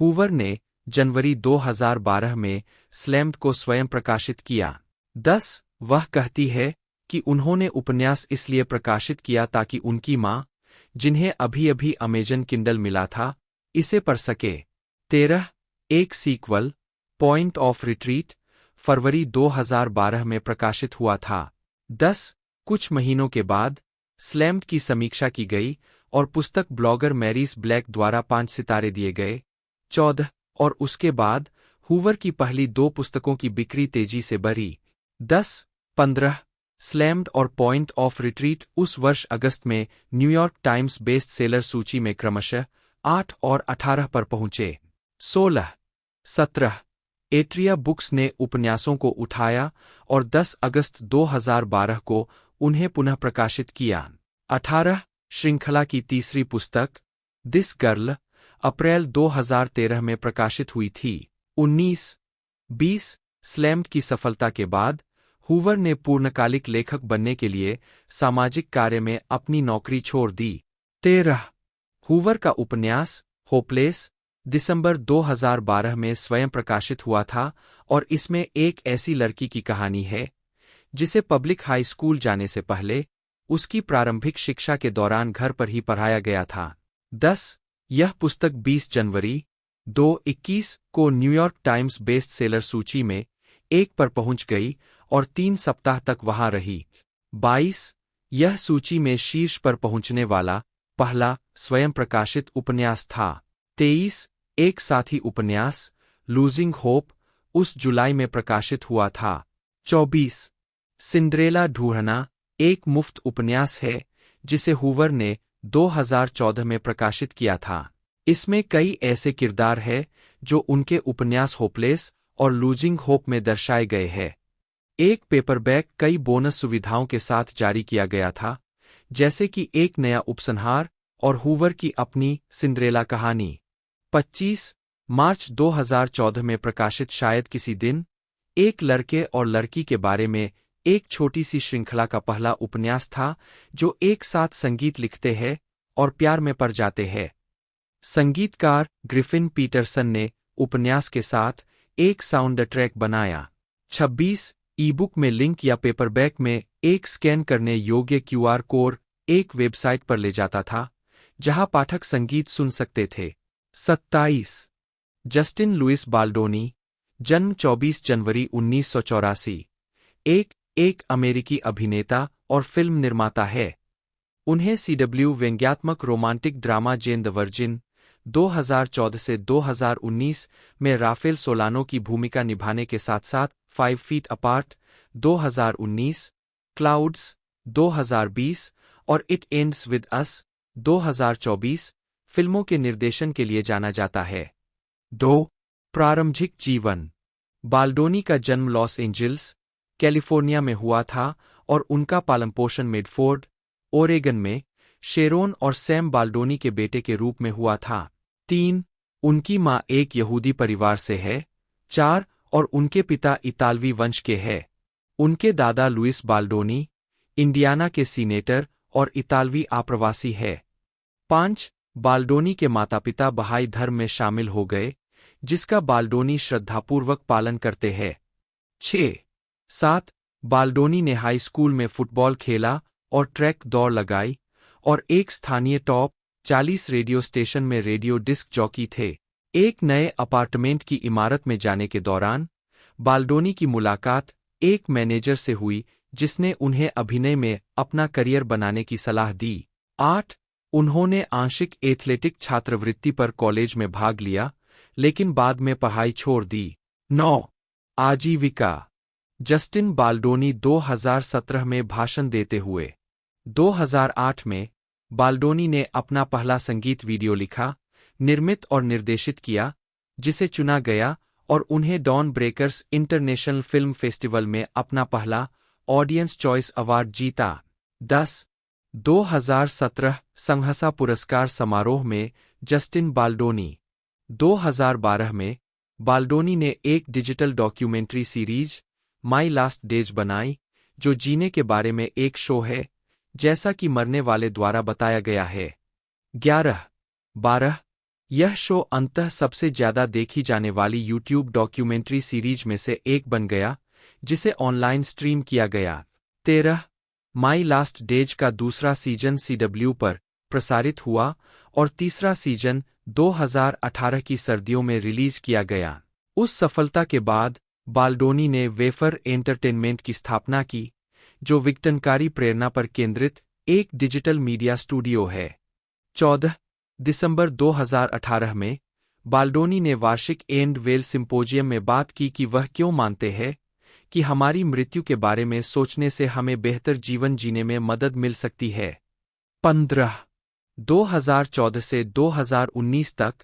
हूवर ने जनवरी 2012 में स्लैम्ड को स्वयं प्रकाशित किया। 10 वह कहती है कि उन्होंने उपन्यास इसलिए प्रकाशित किया ताकि उनकी माँ, जिन्हें अभी-अभी अमेजन किंडल मिला था, इसे पढ़ सके। 13 एक सीक्वल पॉइंट ऑफ रिट्रीट फरवरी 2012 में प्रकाशित हुआ था। 10 कुछ महीनों के बाद स्लैम्ड की समीक्षा की गई और पुस्तक ब्लॉगर मैरीस ब्लैक द्वारा 5 सितारे दिए गए। 14 और उसके बाद हूवर की पहली 2 पुस्तकों की बिक्री तेजी से बढ़ी। 10-15 स्लैम्ड और पॉइंट ऑफ रिट्रीट उस वर्ष अगस्त में न्यूयॉर्क टाइम्स बेस्ट सेलर सूची में क्रमशः 8 और 18 पर पहुंचे। 16-17 एट्रिया बुक्स ने उपन्यासों को उठाया और 10 अगस्त 2012 को उन्हें पुनः प्रकाशित किया। 18 श्रृंखला की तीसरी पुस्तक दिस गर्ल अप्रैल 2013 में प्रकाशित हुई थी। 19-20 स्लैम्ड की सफलता के बाद हूवर ने पूर्णकालिक लेखक बनने के लिए सामाजिक कार्य में अपनी नौकरी छोड़ दी। 13 हूवर का उपन्यास होपलेस दिसंबर 2012 में स्वयं प्रकाशित हुआ था और इसमें एक ऐसी लड़की की कहानी है जिसे पब्लिक हाई स्कूल जाने से पहले उसकी प्रारंभिक शिक्षा के दौरान घर पर ही पढ़ाया गया था। 10 यह पुस्तक 20 जनवरी 2021 को न्यूयॉर्क टाइम्स बेस्ट सेलर सूची में 1 पर पहुंच गई और 3 सप्ताह तक वहां रही। 22 यह सूची में शीर्ष पर पहुंचने वाला पहला स्वयं प्रकाशित उपन्यास था। 23 एक साथी उपन्यास लूजिंग होप उस जुलाई में प्रकाशित हुआ था। 24 सिंड्रेला ढूंढना एक मुफ्त उपन्यास है जिसे हूवर ने 2014 में प्रकाशित किया था। इसमें कई ऐसे किरदार हैं जो उनके उपन्यास होपलेस और लूजिंग होप में दर्शाए गए हैं। एक पेपरबैक कई बोनस सुविधाओं के साथ जारी किया गया था, जैसे कि एक नया उपसंहार और हूवर की अपनी सिंड्रेला कहानी। 25 मार्च 2014 में प्रकाशित शायद किसी दिन एक लड़के और लड़की के बारे में एक छोटी सी श्रृंखला का पहला उपन्यास था जो एक साथ संगीत लिखते हैं और प्यार में पड़ जाते हैं। संगीतकार ग्रिफिन पीटरसन ने उपन्यास के साथ एक साउंड ट्रैक बनाया। 26 ई-बुक में लिंक या पेपरबैक में एक स्कैन करने योग्य क्यूआर कोड एक वेबसाइट पर ले जाता था जहां पाठक संगीत सुन सकते थे। 27 जस्टिन लुइस बाल्डोनी, जन्म 24 जनवरी 1984, एक अमेरिकी अभिनेता और फिल्म निर्माता है। उन्हें CW व्यंग्यात्मक romantic drama Jane the virgin 2014 से 2019 में राफेल सोलानो की भूमिका निभाने के साथ साथ 5 फीट अपार्ट 2019, क्लाउड्स 2020 और इट एंड्स विद अस 2024 फिल्मों के निर्देशन के लिए जाना जाता है। 2 प्रारंभिक जीवन। बाल्डोनी का जन्म लॉस एंजिल्स, कैलिफोर्निया में हुआ था और उनका पालनपोषण मेडफोर्ड, ओरेगन में शेरोन और सैम बाल्डोनी के बेटे के रूप में हुआ था। 3 उनकी मां एक यहूदी परिवार से है। 4 और उनके पिता इतालवी वंश के हैं। उनके दादा लुइस बाल्डोनी, इंडियाना के सीनेटर और इतालवी आप्रवासी है। 5 बाल्डोनी के माता-पिता बहाई धर्म में शामिल हो गए, जिसका बाल्डोनी श्रद्धापूर्वक पालन करते हैं। 6-7 बाल्डोनी ने हाई स्कूल में फुटबॉल खेला और ट्रैक दौड़ लगाई और एक स्थानीय टॉप 40 रेडियो स्टेशन में रेडियो डिस्क जॉकी थे। एक नए अपार्टमेंट की इमारत में जाने के दौरान बाल्डोनी की मुलाकात एक मैनेजर से हुई जिसने उन्हें अभिनय में अपना करियर बनाने की सलाह दी। 8 उन्होंने आंशिक एथलेटिक छात्रवृत्ति पर कॉलेज में भाग लिया, लेकिन बाद में पढ़ाई छोड़ दी। 9 आजीविका। जस्टिन बाल्डोनी 2017 में भाषण देते हुए। 2008 में बाल्डोनी ने अपना पहला संगीत वीडियो लिखा, निर्मित और निर्देशित किया, जिसे चुना गया और उन्हें Dawn Breakers International Film Festival में अपना पहला ऑडियंस चॉइस अवार्ड जीता। 10 2017 संहसा पुरस्कार समारोह में जस्टिन बाल्डोनी। 2012 में बाल्डोनी ने एक digital documentary series my last days बनाई, जो जीने के बारे में एक शो है, जैसा कि मरने वाले द्वारा बताया गया है। 11-12 यह शो अंततः सबसे ज्यादा देखी जाने वाली यूट्यूब डॉक्यूमेंट्री सीरीज में से एक बन गया, जिसे ऑनलाइन स्ट्रीम किया गया। 13 माई लास्ट डेज का दूसरा सीजन CW पर प्रसारित हुआ और तीसरा सीजन 2018 की सर्दियों में रिलीज किया गया। उस सफलता के बाद बाल्डोनी ने वेफर एंटरटेनमेंट की स्थापना की, जो विघटनकारी प्रेरणा पर केंद्रित एक डिजिटल मीडिया स्टूडियो है। 14 दिसंबर 2018 में बाल्डोनी ने वार्षिक एंड वेल सिंपोजियम में बात की कि वह क्यों मानते हैं कि हमारी मृत्यु के बारे में सोचने से हमें बेहतर जीवन जीने में मदद मिल सकती है। 15 2014 से 2019 तक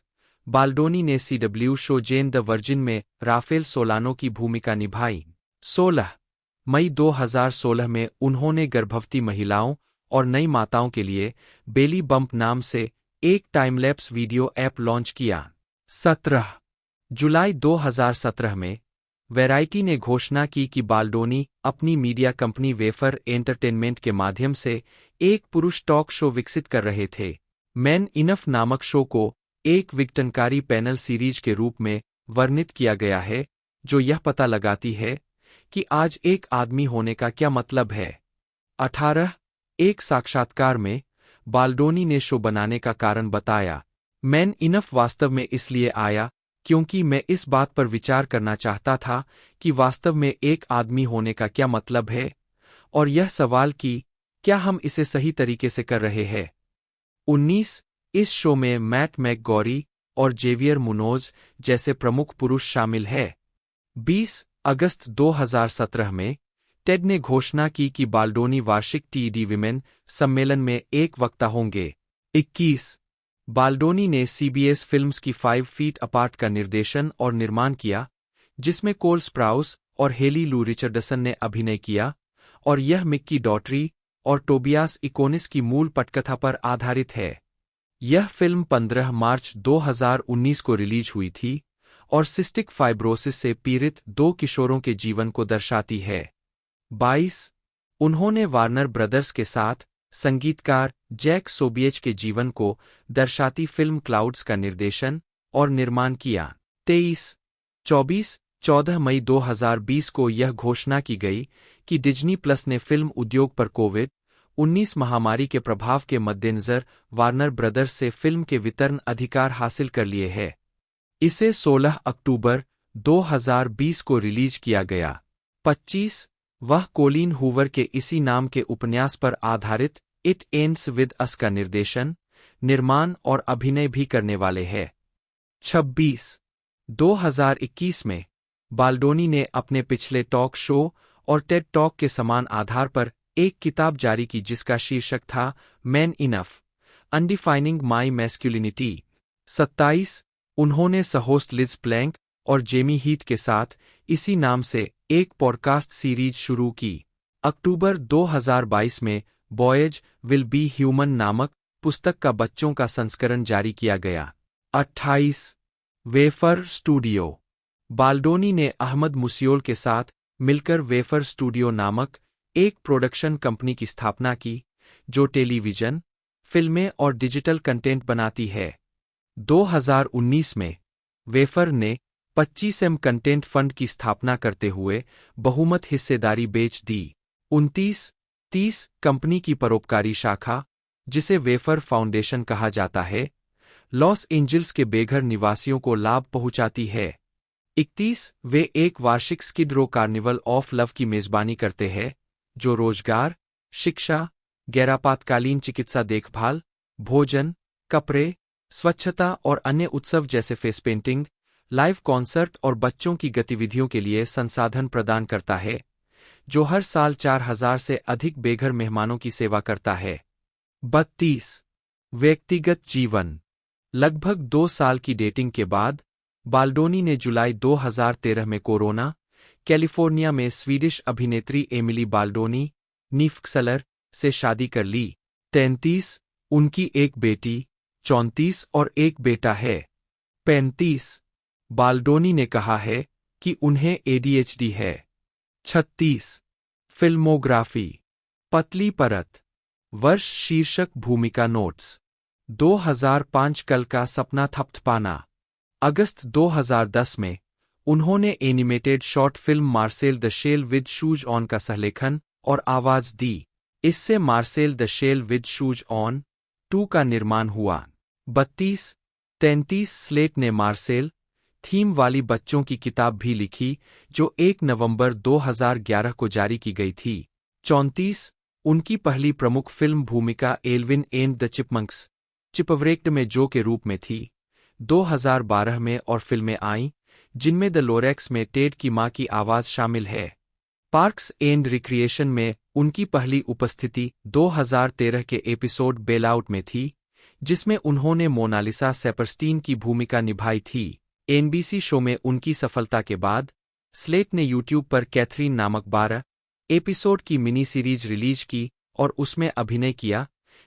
बाल्डोनी ने CW show Jane the Virgin में राफेल सोलानो की भूमिका निभाई। 16 मई 2016 में उन्होंने गर्भवती महिलाओं और नई माताओं के लिए बेली बम्प नाम से एक टाइमलैप्स वीडियो ऐप लॉन्च किया। 17 जुलाई 2017 में वैराइटी ने घोषणा की कि बाल्डोनी अपनी मीडिया कंपनी वेफर एंटरटेनमेंट के माध्यम से एक पुरुष टॉक शो विकसित कर रहे थे। मैन इनफ नामक शो को एक विघटनकारी पैनल सीरीज के रूप में वर्णित किया गया है, जो यह पता लगाती है कि आज एक आदमी होने का क्या मतलब है। 18 एक साक्षात्कार में बाल्डोनी ने शो बनाने का कारण बताया। मैन इनफ वास्तव में इसलिए आया क्योंकि मैं इस बात पर विचार करना चाहता था कि वास्तव में एक आदमी होने का क्या मतलब है, और यह सवाल कि क्या हम इसे सही तरीके से कर रहे हैं। 19 इस शो में मैट मैकगॉरी और जेवियर मुनोज जैसे प्रमुख पुरुष शामिल हैं। 20 अगस्त 2017 में टेड ने घोषणा की कि बाल्डोनी वार्षिक TED विमेन सम्मेलन में एक वक्ता होंगे। 21 बाल्डोनी ने CBS फिल्म्स की 5 फीट अपार्ट का निर्देशन और निर्माण किया, जिसमें कोल स्प्राउस और हेली लू रिचर्डसन ने अभिनय किया, और यह मिक्की डॉटरी और टोबियास इकोनिस की मूल पटकथा पर आधारित है। यह फिल्म 15 मार्च 2019 को रिलीज हुई थी और सिस्टिक फाइब्रोसिस से पीड़ित 2 किशोरों के जीवन को दर्शाती है। 22 उन्होंने वार्नर ब्रदर्स के साथ संगीतकार जैक सोबिएच के जीवन को दर्शाती फिल्म क्लाउड्स का निर्देशन और निर्माण किया। 23 24 14 मई 2020 को यह घोषणा की गई कि डिज्नी प्लस ने फिल्म उद्योग पर कोविड-19 महामारी के प्रभाव के मद्देनजर वार्नर ब्रदर्स से फिल्म के वितरण अधिकार हासिल कर लिए हैं। इसे 16 अक्टूबर 2020 को रिलीज किया गया। 25 वह कोलिन हूवर के इसी नाम के उपन्यास पर आधारित इट एंड्स विद अस का निर्देशन, निर्माण और अभिनय भी करने वाले हैं। 26 2021 में बाल्डोनी ने अपने पिछले टॉक शो और टेड टॉक के समान आधार पर एक किताब जारी की जिसका शीर्षक था मैन इनफ अनडिफाइनिंग माई मैस्कुलिनिटी। 27 उन्होंने सहोस्ट लिज प्लैंक और जेमी हीथ के साथ इसी नाम से एक पॉडकास्ट सीरीज शुरू की। अक्टूबर 2022 में बॉयज विल बी ह्यूमन नामक पुस्तक का बच्चों का संस्करण जारी किया गया। 28 वेफर स्टूडियो बाल्डोनी ने अहमद मुसियोल के साथ मिलकर वेफर स्टूडियो नामक एक प्रोडक्शन कंपनी की स्थापना की जो टेलीविजन, फिल्में और डिजिटल कंटेंट बनाती है। 2019 में वेफर ने 25M कंटेंट फंड की स्थापना करते हुए बहुमत हिस्सेदारी बेच दी। 29-30 कंपनी की परोपकारी शाखा, जिसे वेफर फाउंडेशन कहा जाता है, लॉस एंजल्स के बेघर निवासियों को लाभ पहुंचाती है। 31 वे एक वार्षिक Skid Row Carnival of Love की मेजबानी करते हैं जो रोजगार, शिक्षा, गैरापातकालीन चिकित्सा देखभाल, भोजन, कपड़े, स्वच्छता और अन्य उत्सव जैसे फेस पेंटिंग, लाइव कॉन्सर्ट और बच्चों की गतिविधियों के लिए संसाधन प्रदान करता है, जो हर साल 4000 से अधिक बेघर मेहमानों की सेवा करता है। 32 व्यक्तिगत जीवन लगभग 2 साल की डेटिंग के बाद बाल्डोनी ने जुलाई 2013 में कोरोना, कैलिफोर्निया में स्वीडिश अभिनेत्री एमिली बाल्डोनी नीफ्क्सलर से शादी कर ली। 33 उनकी एक बेटी, 34 और एक बेटा है। 35 बाल्डोनी ने कहा है कि उन्हें ADHD है। 36 फिल्मोग्राफी पतली परत वर्ष शीर्षक भूमिका नोट्स 2005 कल का सपना थपथपाना। अगस्त 2010 में उन्होंने animated short film Marcel the shell with shoes On का सहलेखन और आवाज दी। इससे Marcel the shell with shoes on 2 का निर्माण हुआ। 32-33 स्लेट ने मार्सेल थीम वाली बच्चों की किताब भी लिखी जो 1 नवंबर 2011 को जारी की गई थी। 34 उनकी पहली प्रमुख फिल्म भूमिका एल्विन एंड द चिपमंक्स चिपवरेक्ट में जो के रूप में थी। 2012 में और फिल्में आईं जिनमें द लोरेक्स में टेड की मां की आवाज शामिल है। पार्क्स एंड रिक्रिएशन में उनकी पहली उपस्थिति 2013 के एपिसोड बेलआउट में थी जिसमें उन्होंने मोनालिसा सेपर्स्टीन की भूमिका निभाई थी। NBC शो में उनकी सफलता के बाद स्लेट ने यूट्यूब पर कैथरीन नामक 12 एपिसोड की मिनी सीरीज रिलीज की और उसमें अभिनय किया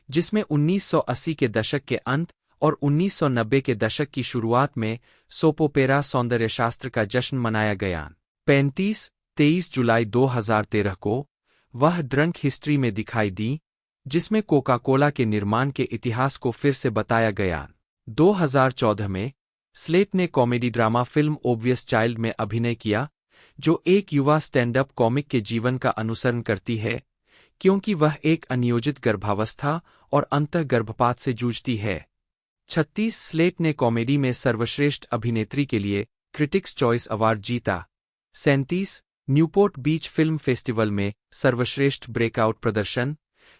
जिसमें 1980 के दशक के अंत और 1990 के दशक की शुरुआत में सोपोपेरा सौंदर्यशास्त्र का जश्न मनाया गया। 35-23 जुलाई 2013 को वह ड्रंक हिस्ट्री में दिखाई दी जिसमें कोका कोला के निर्माण के इतिहास को फिर से बताया गया। 2014 में स्लेट ने comedy drama film obvious child में अभिनय किया जो एक युवा स्टैंड अप कॉमिक के जीवन का अनुसरण करती है क्योंकि वह एक अनियोजित गर्भावस्था और अंतः गर्भपात से जूझती है। 36 स्लेट ने कॉमेडी में सर्वश्रेष्ठ अभिनेत्री के लिए क्रिटिक्स चॉइस अवार्ड जीता। 37 न्यूपोर्ट बीच फिल्म फेस्टिवल में सर्वश्रेष्ठ ब्रेकआउट प्रदर्शन,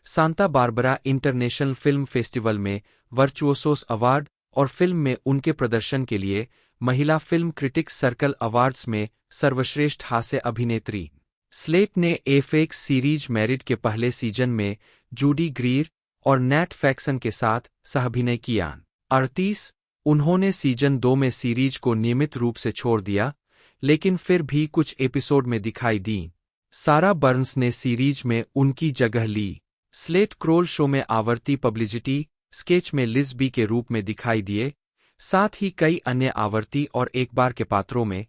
Santa Barbara international Film Festival में वर्चुओसोस अवार्ड और फिल्म में उनके प्रदर्शन के लिए महिला फिल्म क्रिटिक्स सर्कल अवार्ड्स में सर्वश्रेष्ठ हास्य अभिनेत्री। स्लेट ने एफएक्स सीरीज मैरिड के पहले सीजन में जूडी ग्रीर और नैट फैक्सन के साथ सहअभिनय किया। 38 उन्होंने सीजन 2 में सीरीज को नियमित रूप से छोड़ दिया लेकिन फिर भी कुछ एपिसोड में दिखाई दी। सारा बर्न्स ने सीरीज में उनकी जगह ली। स्लेट क्रोल शो में आवर्ती पब्लिसिटी स्केच में लिज बी के रूप में दिखाई दिए, साथ ही कई अन्य आवर्ती और एक बार के पात्रों में।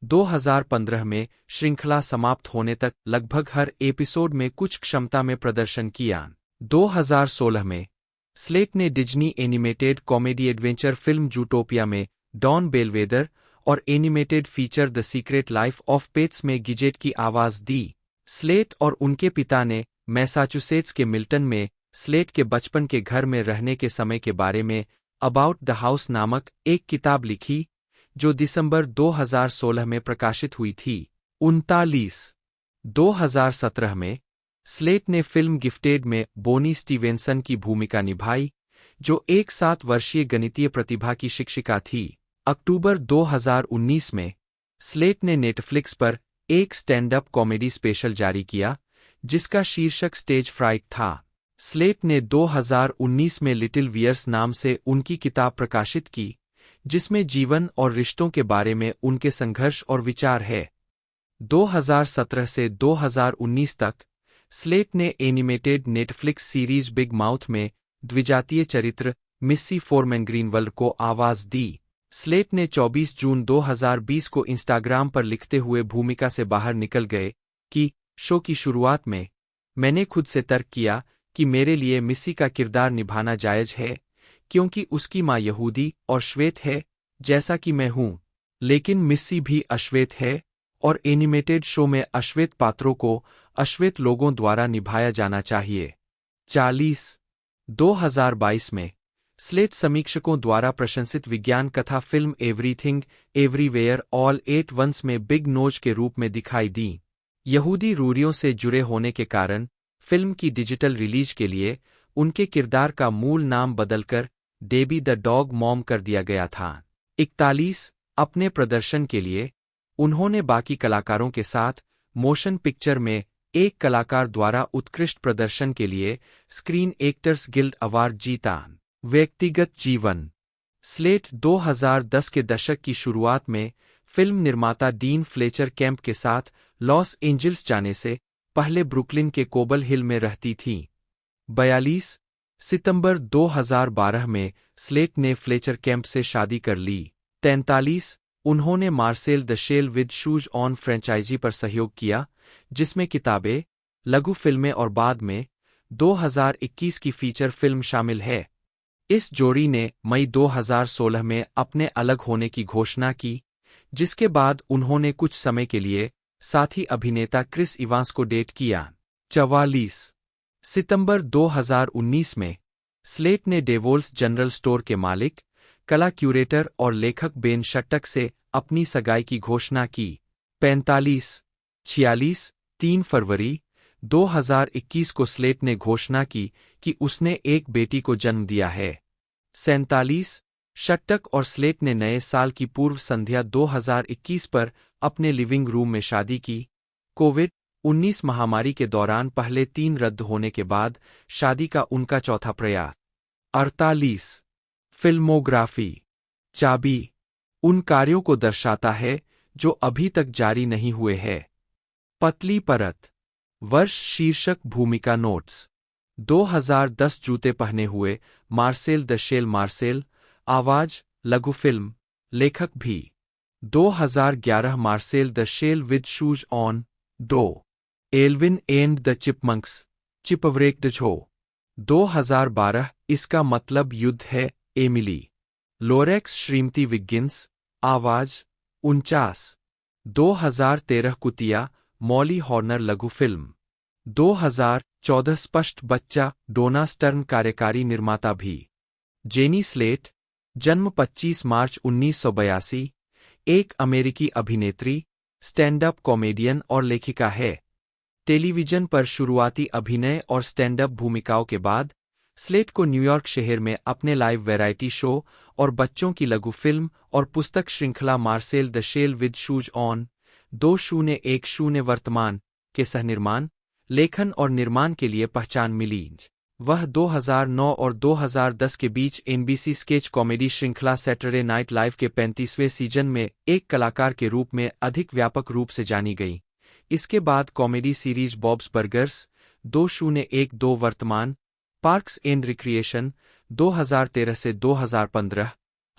2015 में श्रृंखला समाप्त होने तक लगभग हर एपिसोड में कुछ क्षमता में प्रदर्शन किया। 2016 में स्लेट ने Disney animated comedy adventure film Zootopia में डॉन बेलवेदर और animated feature the secret life of pets में गिजेट की आवाज दी। स्लेट और उनके पिता ने मैसाचुसेट्स के मिल्टन में स्लेट के बचपन के घर में रहने के समय के बारे में अबाउट द हाउस नामक एक किताब लिखी, जो दिसंबर 2016 में प्रकाशित हुई थी। 2017 में स्लेट ने फिल्म गिफ्टेड में बोनी स्टीवेंसन की भूमिका निभाई, जो एक 7 वर्षीय गणितीय प्रतिभा की शिक्षिका थी। अक्टूबर 2019 में स्लेट ने नेटफ्लिक्स पर एक स्टैंड अप कॉमेडी स्पेशल जारी किया, जिसका शीर्षक स्टेज फ्राइट था। स्लेट ने 2019 में लिटिल वियर्स नाम से उनकी किताब प्रकाशित की, जिसमें जीवन और रिश्तों के बारे में उनके संघर्ष और विचार है। 2017 से 2019 तक स्लेट ने animated Netflix series big mouth में द्विजातीय चरित्र मिस्सी फोरमैन ग्रीनवल्ड को आवाज दी। स्लेट ने 24 जून 2020 को इंस्टाग्राम पर लिखते हुए भूमिका से बाहर निकल गए कि शो की शुरुआत में मैंने खुद से तर्क किया कि मेरे लिए मिस्सी का किरदार निभाना जायज है, क्योंकि उसकी माँ यहूदी और श्वेत है जैसा कि मैं हूँ, लेकिन मिस्सी भी अश्वेत है और एनिमेटेड शो में अश्वेत पात्रों को अश्वेत लोगों द्वारा निभाया जाना चाहिए। 2022 में स्लेट समीक्षकों द्वारा प्रशंसित विज्ञान कथा film Everything Everywhere All at Once में बिग नोज के रूप में दिखाई दी। यहूदी रूरियों से जुड़े होने के कारण फिल्म की डिजिटल रिलीज के लिए उनके किरदार का मूल नाम बदलकर डेबी द डॉग मॉम कर दिया गया था। 41 अपने प्रदर्शन के लिए उन्होंने बाकी कलाकारों के साथ मोशन पिक्चर में एक कलाकार द्वारा उत्कृष्ट प्रदर्शन के लिए स्क्रीन एक्टर्स गिल्ड अवार्ड जीता। व्यक्तिगत जीवन। स्लेट 2010 के दशक की शुरुआत में फिल्म निर्माता डीन फ्लेचर कैंप के साथ लॉस एंजिल्स जाने से पहले ब्रुकलिन के कोबल हिल में रहती थीं। 42 सितंबर 2012 में स्लेट ने फ्लेचर कैंप से शादी कर ली। 43 उन्होंने Marcel the shell with shoes On franchise पर सहयोग किया, जिसमें किताबें, लघु फिल्में और बाद में 2021 की फीचर फिल्म शामिल है। इस जोड़ी ने मई 2016 में अपने अलग होने की घोषणा की, जिसके बाद उन्होंने कुछ समय के लिए साथी अभिनेता क्रिस इवांस को डेट किया। 44 सितंबर 2019 में स्लेट ने डेवोल्स जनरल स्टोर के मालिक, कला क्यूरेटर और लेखक बेन शट्टक से अपनी सगाई की घोषणा की। 46 3 फरवरी 2021 को स्लेट ने घोषणा की कि उसने एक बेटी को जन्म दिया है। 47 शट्टक और स्लेट ने नए साल की पूर्व संध्या 2021 पर अपने लिविंग रूम में शादी की। कोविड-19 महामारी के दौरान पहले 3 रद्द होने के बाद शादी का उनका चौथा प्रयास। 48 फिल्मोग्राफी। चाबी उन कार्यों को दर्शाता है जो अभी तक जारी नहीं हुए हैं। पतली परत। वर्ष शीर्षक भूमिका नोट्स। 2010 जूते पहने हुए मार्सेल द शेल मार्सेल, आवाज लघु फिल्म, लेखक भी। 2011 Marcel the shell with shoes on, 2 Alvin and the chipmunks, Chipwrecked the झो। 2012 इसका मतलब युद्ध है, एमिली लोरेक्स श्रीमती विगिंस, आवाज 49। 2013 कुतिया मॉली हॉर्नर लघु फिल्म। 2014 स्पष्ट बच्चा डोना स्टर्न कार्यकारी निर्माता भी। जेनी स्लेट, जन्म 25 मार्च 1982, एक अमेरिकी अभिनेत्री, स्टैंड अप कॉमेडियन और लेखिका है। टेलीविजन पर शुरुआती अभिनय और स्टैंड अप भूमिकाओं के बाद स्लेट को न्यूयॉर्क शहर में अपने लाइव वैरायटी शो और बच्चों की लघु फिल्म और पुस्तक श्रृंखला Marcel the shell with shoes On, 2010 वर्तमान के सहनिर्माण, लेखन और निर्माण के लिए पहचान मिली। वह 2009 और 2010 के बीच एनबीसी स्केच कॉमेडी श्रृंखला सैटरडे नाइट लाइव के 35वें सीजन में एक कलाकार के रूप में अधिक व्यापक रूप से जानी गई। इसके बाद कॉमेडी सीरीज बॉब्स बर्गर्स, 2012 वर्तमान, पार्क्स एंड रिक्रिएशन, 2013 से 2015,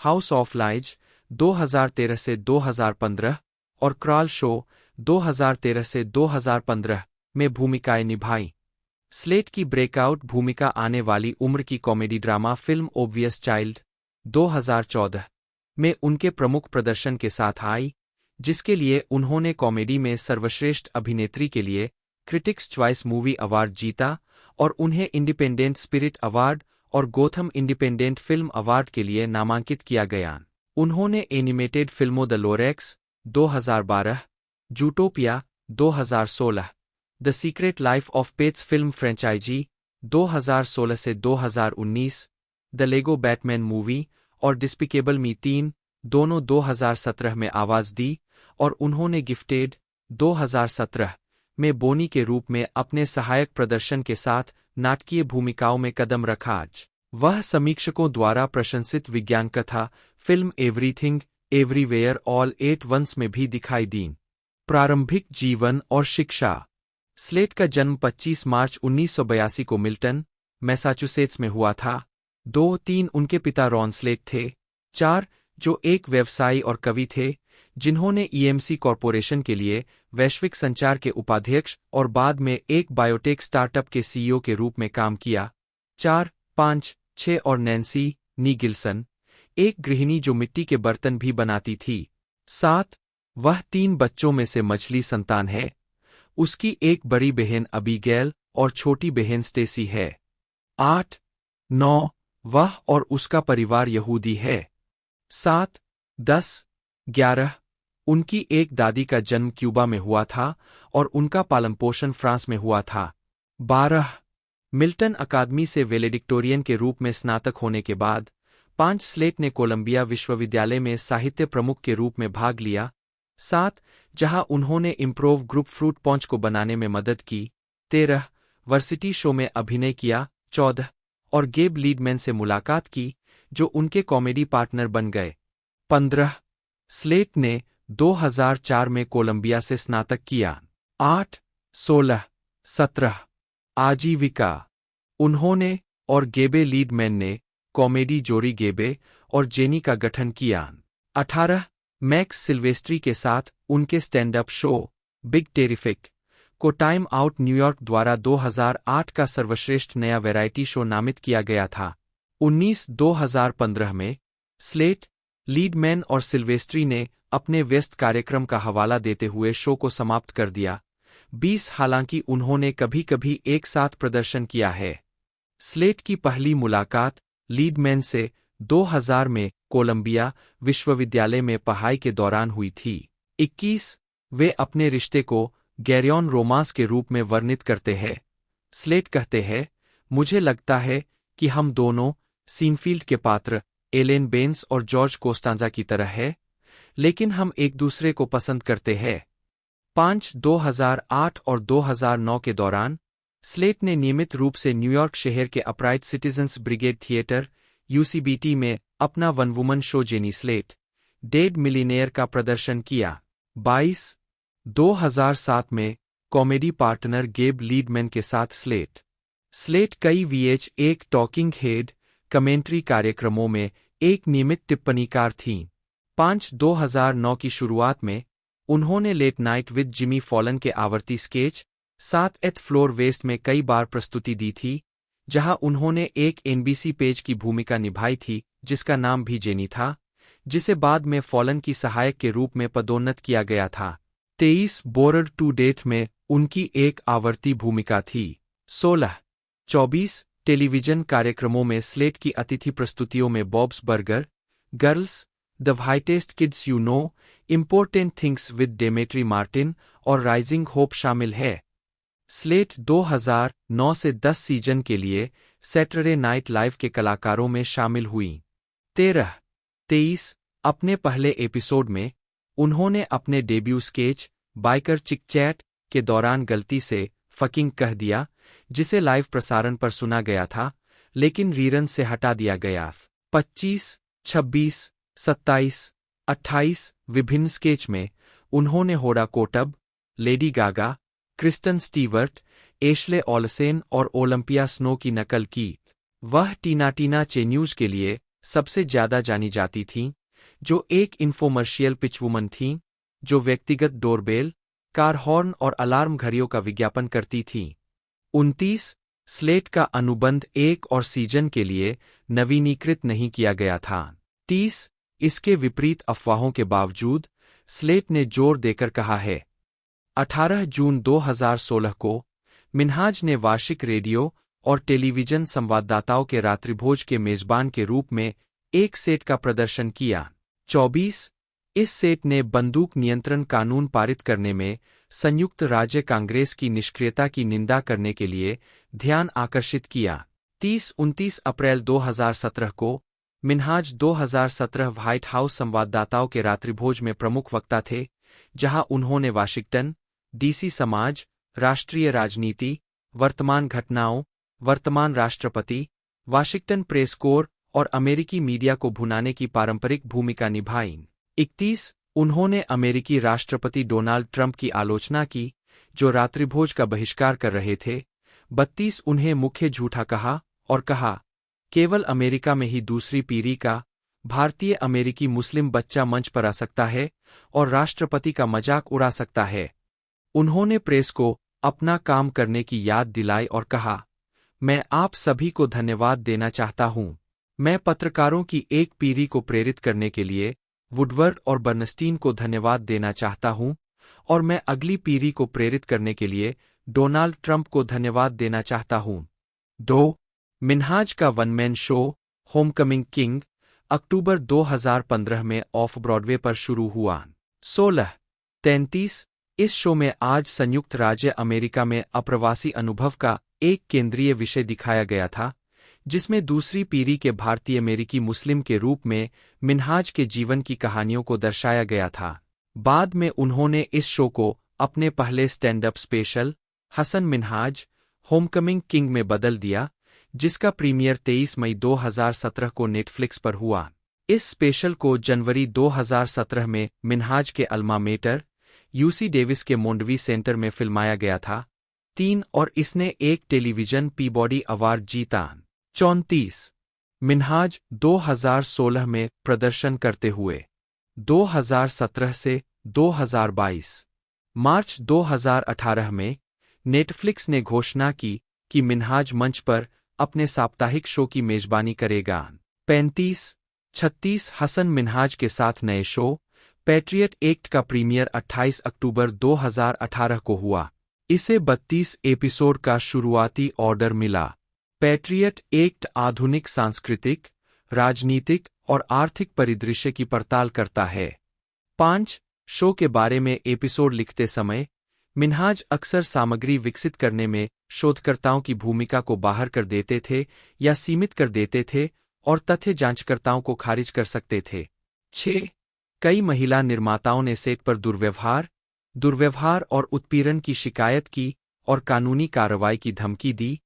हाउस ऑफ लाइज, 2013 से 2015 और क्रॉल शो, 2013 से 2015 में भूमिकाएं निभाई। स्लेट की ब्रेकआउट भूमिका आने वाली उम्र की comedy drama film obvious child, 2014 में उनके प्रमुख प्रदर्शन के साथ आई, जिसके लिए उन्होंने कॉमेडी में सर्वश्रेष्ठ अभिनेत्री के लिए क्रिटिक्स चॉइस मूवी अवार्ड जीता और उन्हें इंडिपेंडेंट स्पिरिट अवार्ड और गोथम इंडिपेंडेंट फिल्म अवार्ड के लिए नामांकित किया गया। उन्होंने एनिमेटेड फिल्मों the Lorax 2012, Zootopia 2016, the secret life of pets film franchise 2016 से 2019, द लेगो बैटमैन मूवी और डिस्पिकेबल मी 3 दोनों 2017 में आवाज दी और उन्होंने गिफ्टेड 2017 में बोनी के रूप में अपने सहायक प्रदर्शन के साथ नाटकीय भूमिकाओं में कदम रखा। आज वह समीक्षकों द्वारा प्रशंसित विज्ञान कथा film Everything Everywhere All at Once में भी दिखाई दी। प्रारंभिक जीवन और शिक्षा। स्लेट का जन्म 25 मार्च 1982 को मिल्टन, मैसाचुसेट्स में हुआ था। 2-3 उनके पिता रॉन स्लेट थे। 4 जो एक व्यवसायी और कवि थे, जिन्होंने ईएमसी कॉरपोरेशन के लिए वैश्विक संचार के उपाध्यक्ष और बाद में एक बायोटेक स्टार्टअप के सीईओ के रूप में काम किया। 4, 5, 6 और नैन्सी नी गिल्सन, एक गृहिणी जो मिट्टी के बर्तन भी बनाती थी। 7 वह 3 बच्चों में से मछली संतान है। उसकी एक बड़ी बहन अबीगैल और छोटी बहन स्टेसी है। 8, 9 वह और उसका परिवार यहूदी है। 7, 10, 11 उनकी एक दादी का जन्म क्यूबा में हुआ था और उनका पालनपोषण फ्रांस में हुआ था। 12 मिल्टन अकादमी से वेलेडिक्टोरियन के रूप में स्नातक होने के बाद 5 स्लेट ने कोलंबिया विश्वविद्यालय में साहित्य प्रमुख के रूप में भाग लिया। 7 जहां उन्होंने इम्प्रोव ग्रुप फ्रूट पॉन्च को बनाने में मदद की। 13 वर्सिटी शो में अभिनय किया। 14 और गेब लीडमैन से मुलाकात की, जो उनके कॉमेडी पार्टनर बन गए। 15 स्लेट ने 2004 में कोलंबिया से स्नातक किया। 8, 16, 17 आजीविका। उन्होंने और गेबे लीडमैन ने कॉमेडी जोड़ी गेबे और जेनी का गठन किया। 18 मैक्स सिल्वेस्ट्री के साथ उनके stand up show big terrific को टाइम आउट न्यूयॉर्क द्वारा 2008 का सर्वश्रेष्ठ नया वैरायटी शो नामित किया गया था। 19 2015 में स्लेट, लीडमैन और सिल्वेस्ट्री ने अपने व्यस्त कार्यक्रम का हवाला देते हुए शो को समाप्त कर दिया। 20 हालांकि उन्होंने कभी कभी एक साथ प्रदर्शन किया है। स्लेट की पहली मुलाकात लीडमैन से 2000 में कोलंबिया विश्वविद्यालय में पढ़ाई के दौरान हुई थी। 21 वे अपने रिश्ते को गैरियन रोमांस के रूप में वर्णित करते हैं। स्लेट कहते हैं, मुझे लगता है कि हम दोनों सीनफील्ड के पात्र एलेन बेंस और जॉर्ज कोस्टांजा की तरह है, लेकिन हम एक दूसरे को पसंद करते हैं। 5 2008 और 2009 के दौरान स्लेट ने नियमित रूप से न्यूयॉर्क शहर के अपराइट सिटीजन्स ब्रिगेड थिएटर यूसीबीटी में अपना one woman show jenny slate, dead millionaire का प्रदर्शन किया। 22 2007 में कॉमेडी पार्टनर गेब लीडमैन के साथ स्लेट कई VH1 टॉकिंग हेड कमेंट्री कार्यक्रमों में एक नियमित टिप्पणीकार थीं। 5 2009 की शुरुआत में उन्होंने Late Night with Jimmy Fallon के आवर्ती स्केच 7th फ्लोर वेस्ट में कई बार प्रस्तुति दी थी, जहां उन्होंने एक NBC पेज की भूमिका निभाई थी जिसका नाम भी जेनी था, जिसे बाद में फॉलन की सहायक के रूप में पदोन्नत किया गया था। 23 बोर्ड टू डेथ में उनकी एक आवर्ती भूमिका थी। 16 24 टेलीविजन कार्यक्रमों में स्लेट की अतिथि प्रस्तुतियों में Bob's burger, girls, the whitest kids you know, important things with Demetri Martin और राइजिंग होप शामिल है। स्लेट 2009 से 10 सीजन के लिए सैटरडे नाइट लाइव के कलाकारों में शामिल हुई। 23 अपने पहले एपिसोड में उन्होंने अपने डेब्यू स्केच बाइकर चिक चैट के दौरान गलती से फकिंग कह दिया, जिसे लाइव प्रसारण पर सुना गया था लेकिन रीरन से हटा दिया गया। 25, 26, 27, 28 विभिन्न स्केच में उन्होंने Hoda Kotb, Lady Gaga, Kristen Stewart, Ashley Olsen और ओलंपिया स्नो की नकल की। वह टीना चेन्यूज के लिए सबसे ज्यादा जानी जाती थीं, जो एक इन्फोमर्शियल पिचवुमन थीं, जो व्यक्तिगत डोरबेल, कार हॉर्न और अलार्म घड़ियों का विज्ञापन करती थीं। 29 स्लेट का अनुबंध 1 और सीजन के लिए नवीनीकृत नहीं किया गया था। 30 इसके विपरीत अफवाहों के बावजूद स्लेट ने जोर देकर कहा है। 18 जून 2016 को मिन्हाज ने वार्षिक रेडियो और टेलीविजन संवाददाताओं के रात्रिभोज के मेजबान के रूप में एक सेट का प्रदर्शन किया। 24 इस सेट ने बंदूक नियंत्रण कानून पारित करने में संयुक्त राज्य कांग्रेस की निष्क्रियता की निंदा करने के लिए ध्यान आकर्षित किया। 30-29 अप्रैल 2017 को मिन्हाज 2017 व्हाइट हाउस संवाददाताओं के रात्रिभोज में प्रमुख वक्ता थे, जहां उन्होंने वाशिंगटन डीसी समाज, राष्ट्रीय राजनीति, वर्तमान घटनाओं, वर्तमान राष्ट्रपति, वाशिंगटन प्रेस कोर और अमेरिकी मीडिया को भुनाने की पारंपरिक भूमिका निभाई। 31 उन्होंने अमेरिकी राष्ट्रपति डोनाल्ड ट्रंप की आलोचना की, जो रात्रिभोज का बहिष्कार कर रहे थे। 32 उन्हें मुख्य झूठा कहा और कहा, केवल अमेरिका में ही दूसरी पीढ़ी का भारतीय अमेरिकी मुस्लिम बच्चा मंच पर आ सकता है और राष्ट्रपति का मजाक उड़ा सकता है। उन्होंने प्रेस को अपना काम करने की याद दिलाई और कहा, मैं आप सभी को धन्यवाद देना चाहता हूं। मैं पत्रकारों की एक पीढ़ी को प्रेरित करने के लिए वुडवर्ड और बर्नस्टीन को धन्यवाद देना चाहता हूं और मैं अगली पीढ़ी को प्रेरित करने के लिए डोनाल्ड ट्रंप को धन्यवाद देना चाहता हूं। 2 मिन्हाज का one man show homecoming king अक्टूबर 2015 में ऑफ ब्रॉडवे पर शुरू हुआ। 16:33 इस शो में आज संयुक्त राज्य अमेरिका में अप्रवासी अनुभव का एक केंद्रीय विषय दिखाया गया था, जिसमें दूसरी पीढ़ी के भारतीय अमेरिकी मुस्लिम के रूप में मिन्हाज के जीवन की कहानियों को दर्शाया गया था। बाद में उन्होंने इस शो को अपने पहले stand up special Hasan Minhaj Homecoming King में बदल दिया, जिसका प्रीमियर 23 मई 2017 को नेटफ्लिक्स पर हुआ। इस स्पेशल को जनवरी 2017 में मिन्हाज के अल्मा मेटर यूसी डेविस के मोंडवी सेंटर में फिल्माया गया था। 3 और इसने एक टेलीविजन पीबॉडी अवार्ड जीता। 34 मिन्हाज 2016 में प्रदर्शन करते हुए 2017 से 2022 मार्च 2018 में नेटफ्लिक्स ने घोषणा की कि मिन्हाज मंच पर अपने साप्ताहिक शो की मेजबानी करेगा। 35-36 हसन मिन्हाज के साथ नए शो पैट्रियट एक्ट का प्रीमियर 28 अक्टूबर 2018 को हुआ। इसे 32 एपिसोड का शुरुआती ऑर्डर मिला। पैट्रियट एक्ट आधुनिक सांस्कृतिक, राजनीतिक और आर्थिक परिदृश्य की पड़ताल करता है। 5 शो के बारे में एपिसोड लिखते समय मिन्हाज अक्सर सामग्री विकसित करने में शोधकर्ताओं की भूमिका को बाहर कर देते थे या सीमित कर देते थे और तथ्य जांचकर्ताओं को खारिज कर सकते थे। 6 कई महिला निर्माताओं ने सेट पर दुर्व्यवहार और उत्पीड़न की शिकायत की और कानूनी कार्रवाई की धमकी दी,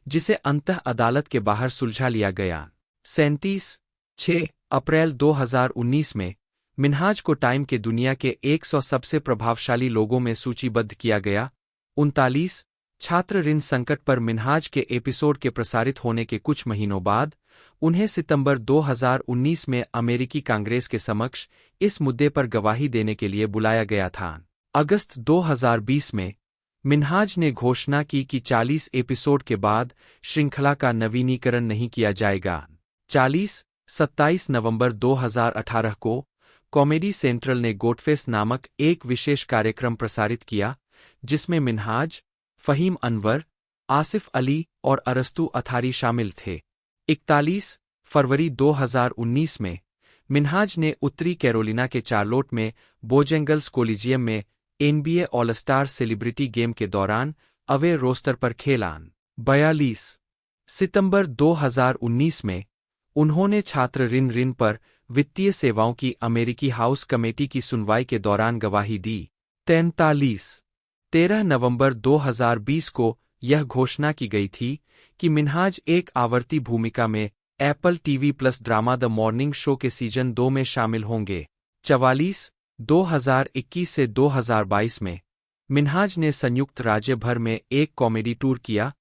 जिसे अंततः अदालत के बाहर सुलझा लिया गया। 37-6 अप्रैल 2019 में मिन्हाज को टाइम के दुनिया के 100 सबसे प्रभावशाली लोगों में सूचीबद्ध किया गया। 39 छात्र ऋण संकट पर मिन्हाज के एपिसोड के प्रसारित होने के कुछ महीनों बाद उन्हें सितंबर 2019 में अमेरिकी कांग्रेस के समक्ष इस मुद्दे पर गवाही देने के लिए बुलाया गया था। अगस्त 2020 में मिन्हाज ने घोषणा की कि 40 एपिसोड के बाद श्रृंखला का नवीनीकरण नहीं किया जाएगा। 27 नवंबर 2018 को कॉमेडी सेंट्रल ने गोटफेस नामक एक विशेष कार्यक्रम प्रसारित किया, जिसमें मिन्हाज, फहीम अनवर, आसिफ अली और अरस्तु अथारी शामिल थे। 41 फरवरी 2019 में मिन्हाज ने उत्तरी कैरोलिना के चार्लोट में बोजेंगल्स कोलिजियम में NBA all star celebrity game के दौरान अवे रोस्टर पर खेला। 42 सितंबर 2019 में उन्होंने छात्र ऋण पर वित्तीय सेवाओं की अमेरिकी हाउस कमेटी की सुनवाई के दौरान गवाही दी। 13 नवंबर 2020 को यह घोषणा की गई थी कि मिन्हाज एक आवर्ती भूमिका में Apple TV Plus drama the Morning Show के सीजन 2 में शामिल होंगे। 44 2021 से 2022 में मिन्हाज ने संयुक्त राज्य भर में एक कॉमेडी टूर किया,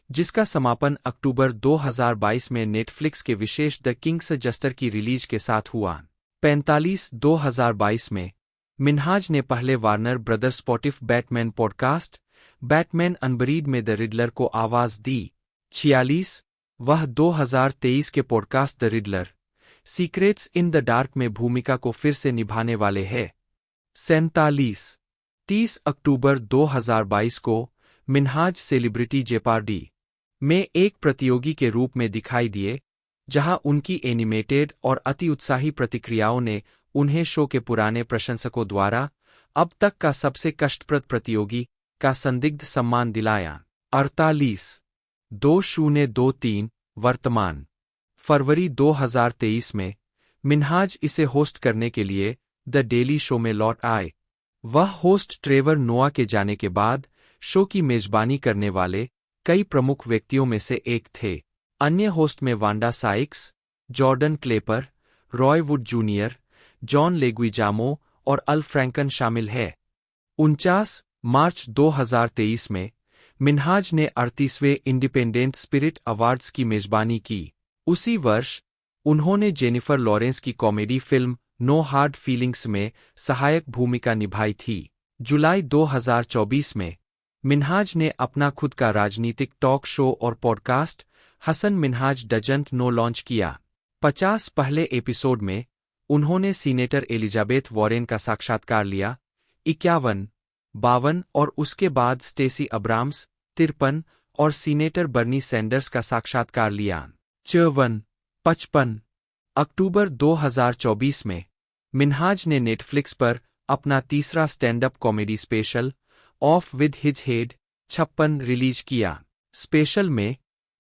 जिसका समापन अक्टूबर 2022 में नेटफ्लिक्स के विशेष द किंग्स जस्टर की रिलीज के साथ हुआ। 45 2022 में मिन्हाज ने पहले Warner Brothers Spotify Batman podcast Batman unburied में द रिडलर को आवाज दी। 46 वह 2023 के podcast the Riddler secrets in the dark में भूमिका को फिर से निभाने वाले हैं। 30 अक्टूबर 2022 को मिन्हाज सेलिब्रिटी जेपार्डी में एक प्रतियोगी के रूप में दिखाई दिए, जहां उनकी एनिमेटेड और अति उत्साही प्रतिक्रियाओं ने उन्हें शो के पुराने प्रशंसकों द्वारा अब तक का सबसे कष्टप्रद प्रतियोगी का संदिग्ध सम्मान दिलाया। 2023 वर्तमान फरवरी 2023 में मिन्हाज इसे होस्ट करने के लिए द डेली शो में लौट आए। वह होस्ट ट्रेवर नोआ के जाने के बाद शो की मेजबानी करने वाले कई प्रमुख व्यक्तियों में से एक थे। अन्य होस्ट में Wanda Sykes, Jordan Klepper, Roy Wood junior, John Leguizamo और अल फ्रैंकन शामिल है। 49 मार्च 2023 में मिन्हाज ने 38वें इंडिपेंडेंट स्पिरिट अवार्ड्स की मेजबानी की। उसी वर्ष उन्होंने जेनिफर लॉरेंस की comedy film No Hard Feelings में सहायक भूमिका निभाई थी। जुलाई 2024 में मिन्हाज ने अपना खुद का राजनीतिक टॉक शो और podcast Hasan Minhaj Doesn't Know launch किया। 50 पहले एपिसोड में उन्होंने सीनेटर एलिजाबेथ वॉरेन का साक्षात्कार लिया। 51, 52 और उसके बाद स्टेसी अब्राम्स 53 और सीनेटर बर्नी सैंडर्स का साक्षात्कार लिया। 54, 55 अक्टूबर 2024 में मिन्हाज ने नेटफ्लिक्स पर अपना तीसरा stand up comedy special of with his head 56 release किया। स्पेशल में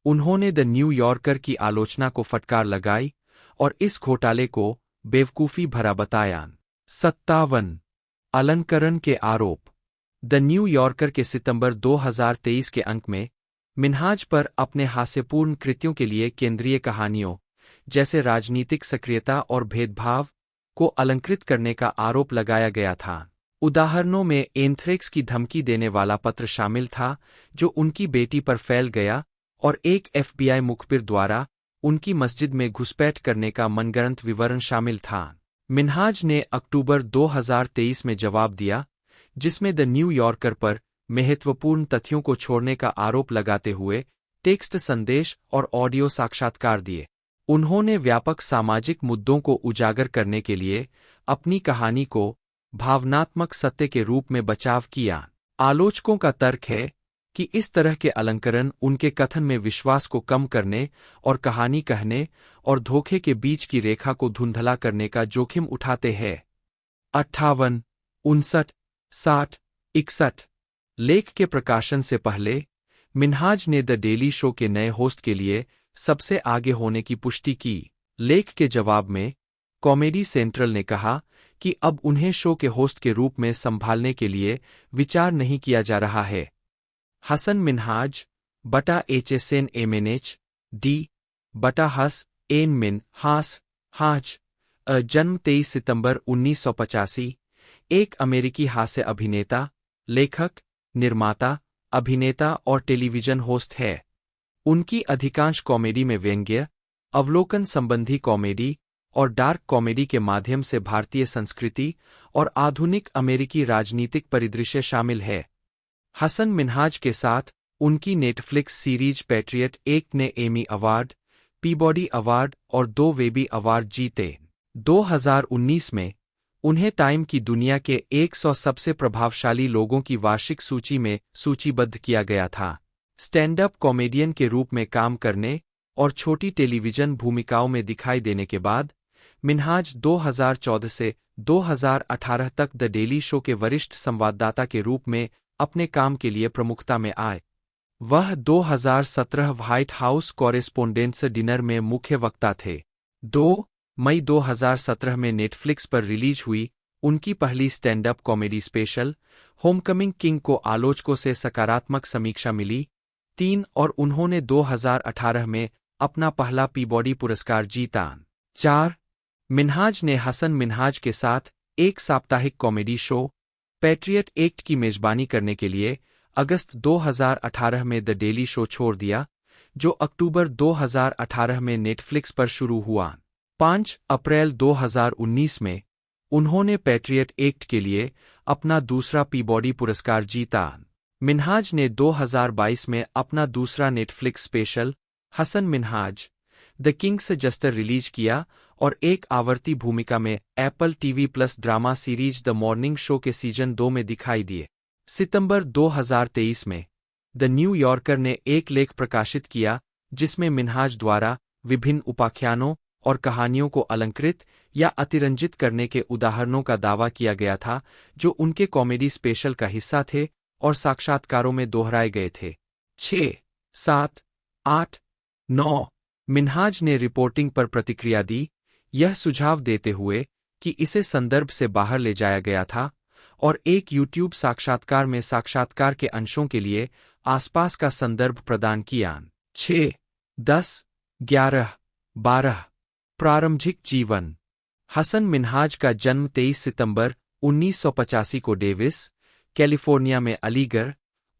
उन्होंने द न्यू यॉर्कर की आलोचना को फटकार लगाई और इस घोटाले को बेवकूफ़ी भरा बताया। 57 अलंकरण के आरोप। द न्यू यॉर्कर के सितंबर 2023 के अंक में मिन्हाज पर अपने हास्यपूर्ण कृत्यों के लिए केंद्रीय कहानियों जैसे राजनीतिक सक्रियता और भेदभाव को अलंकृत करने का आरोप लगाया गया था। उदाहरणों में एंथ्रेक्स की धमकी देने वाला पत्र शामिल था जो उनकी बेटी पर फैल गया और एक FBI मुखबिर द्वारा उनकी मस्जिद में घुसपैठ करने का मनगढ़ंत विवरण शामिल था। मिन्हाज ने अक्टूबर 2023 में जवाब दिया, जिसमें द न्यू यॉर्कर पर महत्वपूर्ण तथ्यों को छोड़ने का आरोप लगाते हुए टेक्स्ट संदेश और ऑडियो साक्षात्कार दिए। उन्होंने व्यापक सामाजिक मुद्दों को उजागर करने के लिए अपनी कहानी को भावनात्मक सत्य के रूप में बचाव किया। आलोचकों का तर्क है कि इस तरह के अलंकरण उनके कथन में विश्वास को कम करने और कहानी कहने और धोखे के बीच की रेखा को धुंधला करने का जोखिम उठाते हैं। 58, 59, 60, 61 लेख के प्रकाशन से पहले मिन्हाज ने द डेली शो के नए होस्ट के लिए सबसे आगे होने की पुष्टि की। लेख के जवाब में कॉमेडी सेंट्रल ने कहा कि अब उन्हें शो के होस्ट के रूप में संभालने के लिए विचार नहीं किया जा रहा है। हसन मिन्हाज बटा HSN MNH D बटा हस एन मिन हास हाज जन्म 23 सितंबर 1985, एक अमेरिकी हास्य अभिनेता, लेखक, निर्माता, अभिनेता और टेलीविजन होस्ट है। उनकी अधिकांश कॉमेडी में व्यंग्य, अवलोकन संबंधी कॉमेडी और डार्क कॉमेडी के माध्यम से भारतीय संस्कृति और आधुनिक अमेरिकी राजनीतिक परिदृश्य शामिल है। हसन मिन्हाज के साथ उनकी नेटफ्लिक्स सीरीज पैट्रियट एक ने एमी अवार्ड, पीबॉडी अवार्ड और 2 वेबी अवार्ड जीते। 2019 में उन्हें टाइम की दुनिया के 100 सबसे प्रभावशाली लोगों की वार्षिक सूची में सूचीबद्ध किया गया था। स्टैंड अप कॉमेडियन के रूप में काम करने और छोटी टेलीविजन भूमिकाओं में दिखाई देने के बाद मिन्हाज 2014 से 2018 तक द डेली शो के वरिष्ठ संवाददाता के रूप में अपने काम के लिए प्रमुखता में आए। वह 2017 व्हाइट हाउस कॉरेस्पोंडेंट्स डिनर में मुख्य वक्ता थे। 2 मई 2017 में नेटफ्लिक्स पर रिलीज हुई उनकी पहली stand up comedy special Homecoming king को आलोचकों से सकारात्मक समीक्षा मिली। 3 और उन्होंने 2018 में अपना पहला पीबॉडी पुरस्कार जीता। 4 मिन्हाज ने हसन मिन्हाज के साथ एक साप्ताहिक कॉमेडी शो पैट्रियट एक्ट की मेजबानी करने के लिए अगस्त 2018 में द डेली शो छोड़ दिया, जो अक्टूबर 2018 में नेटफ्लिक्स पर शुरू हुआ। 5 अप्रैल 2019 में उन्होंने पैट्रियट एक्ट के लिए अपना दूसरा पीबॉडी पुरस्कार जीता। मिन्हाज ने 2022 में अपना दूसरा Netflix special Hasan Minhaj The Kings Jester release किया और एक आवर्ती भूमिका में Apple TV Plus drama series The Morning Show के सीजन 2 में दिखाई दिए। सितंबर 2023 में द न्यू यॉर्कर ने एक लेख प्रकाशित किया जिसमें मिन्हाज द्वारा विभिन्न उपाख्यानों और कहानियों को अलंकृत या अतिरंजित करने के उदाहरणों का दावा किया गया था जो उनके कॉमेडी स्पेशल का हिस्सा थे और साक्षात्कारों में दोहराए गए थे। 6, 7, 8, 9 मिन्हाज ने रिपोर्टिंग पर प्रतिक्रिया दी, यह सुझाव देते हुए कि इसे संदर्भ से बाहर ले जाया गया था और एक यूट्यूब साक्षात्कार में साक्षात्कार के अंशों के लिए आसपास का संदर्भ प्रदान किया। 6, 10, 11, 12 प्रारंभिक जीवन। हसन मिन्हाज का जन्म 23 सितंबर 1985 को डेविस, कैलिफोर्निया में अलीगढ़,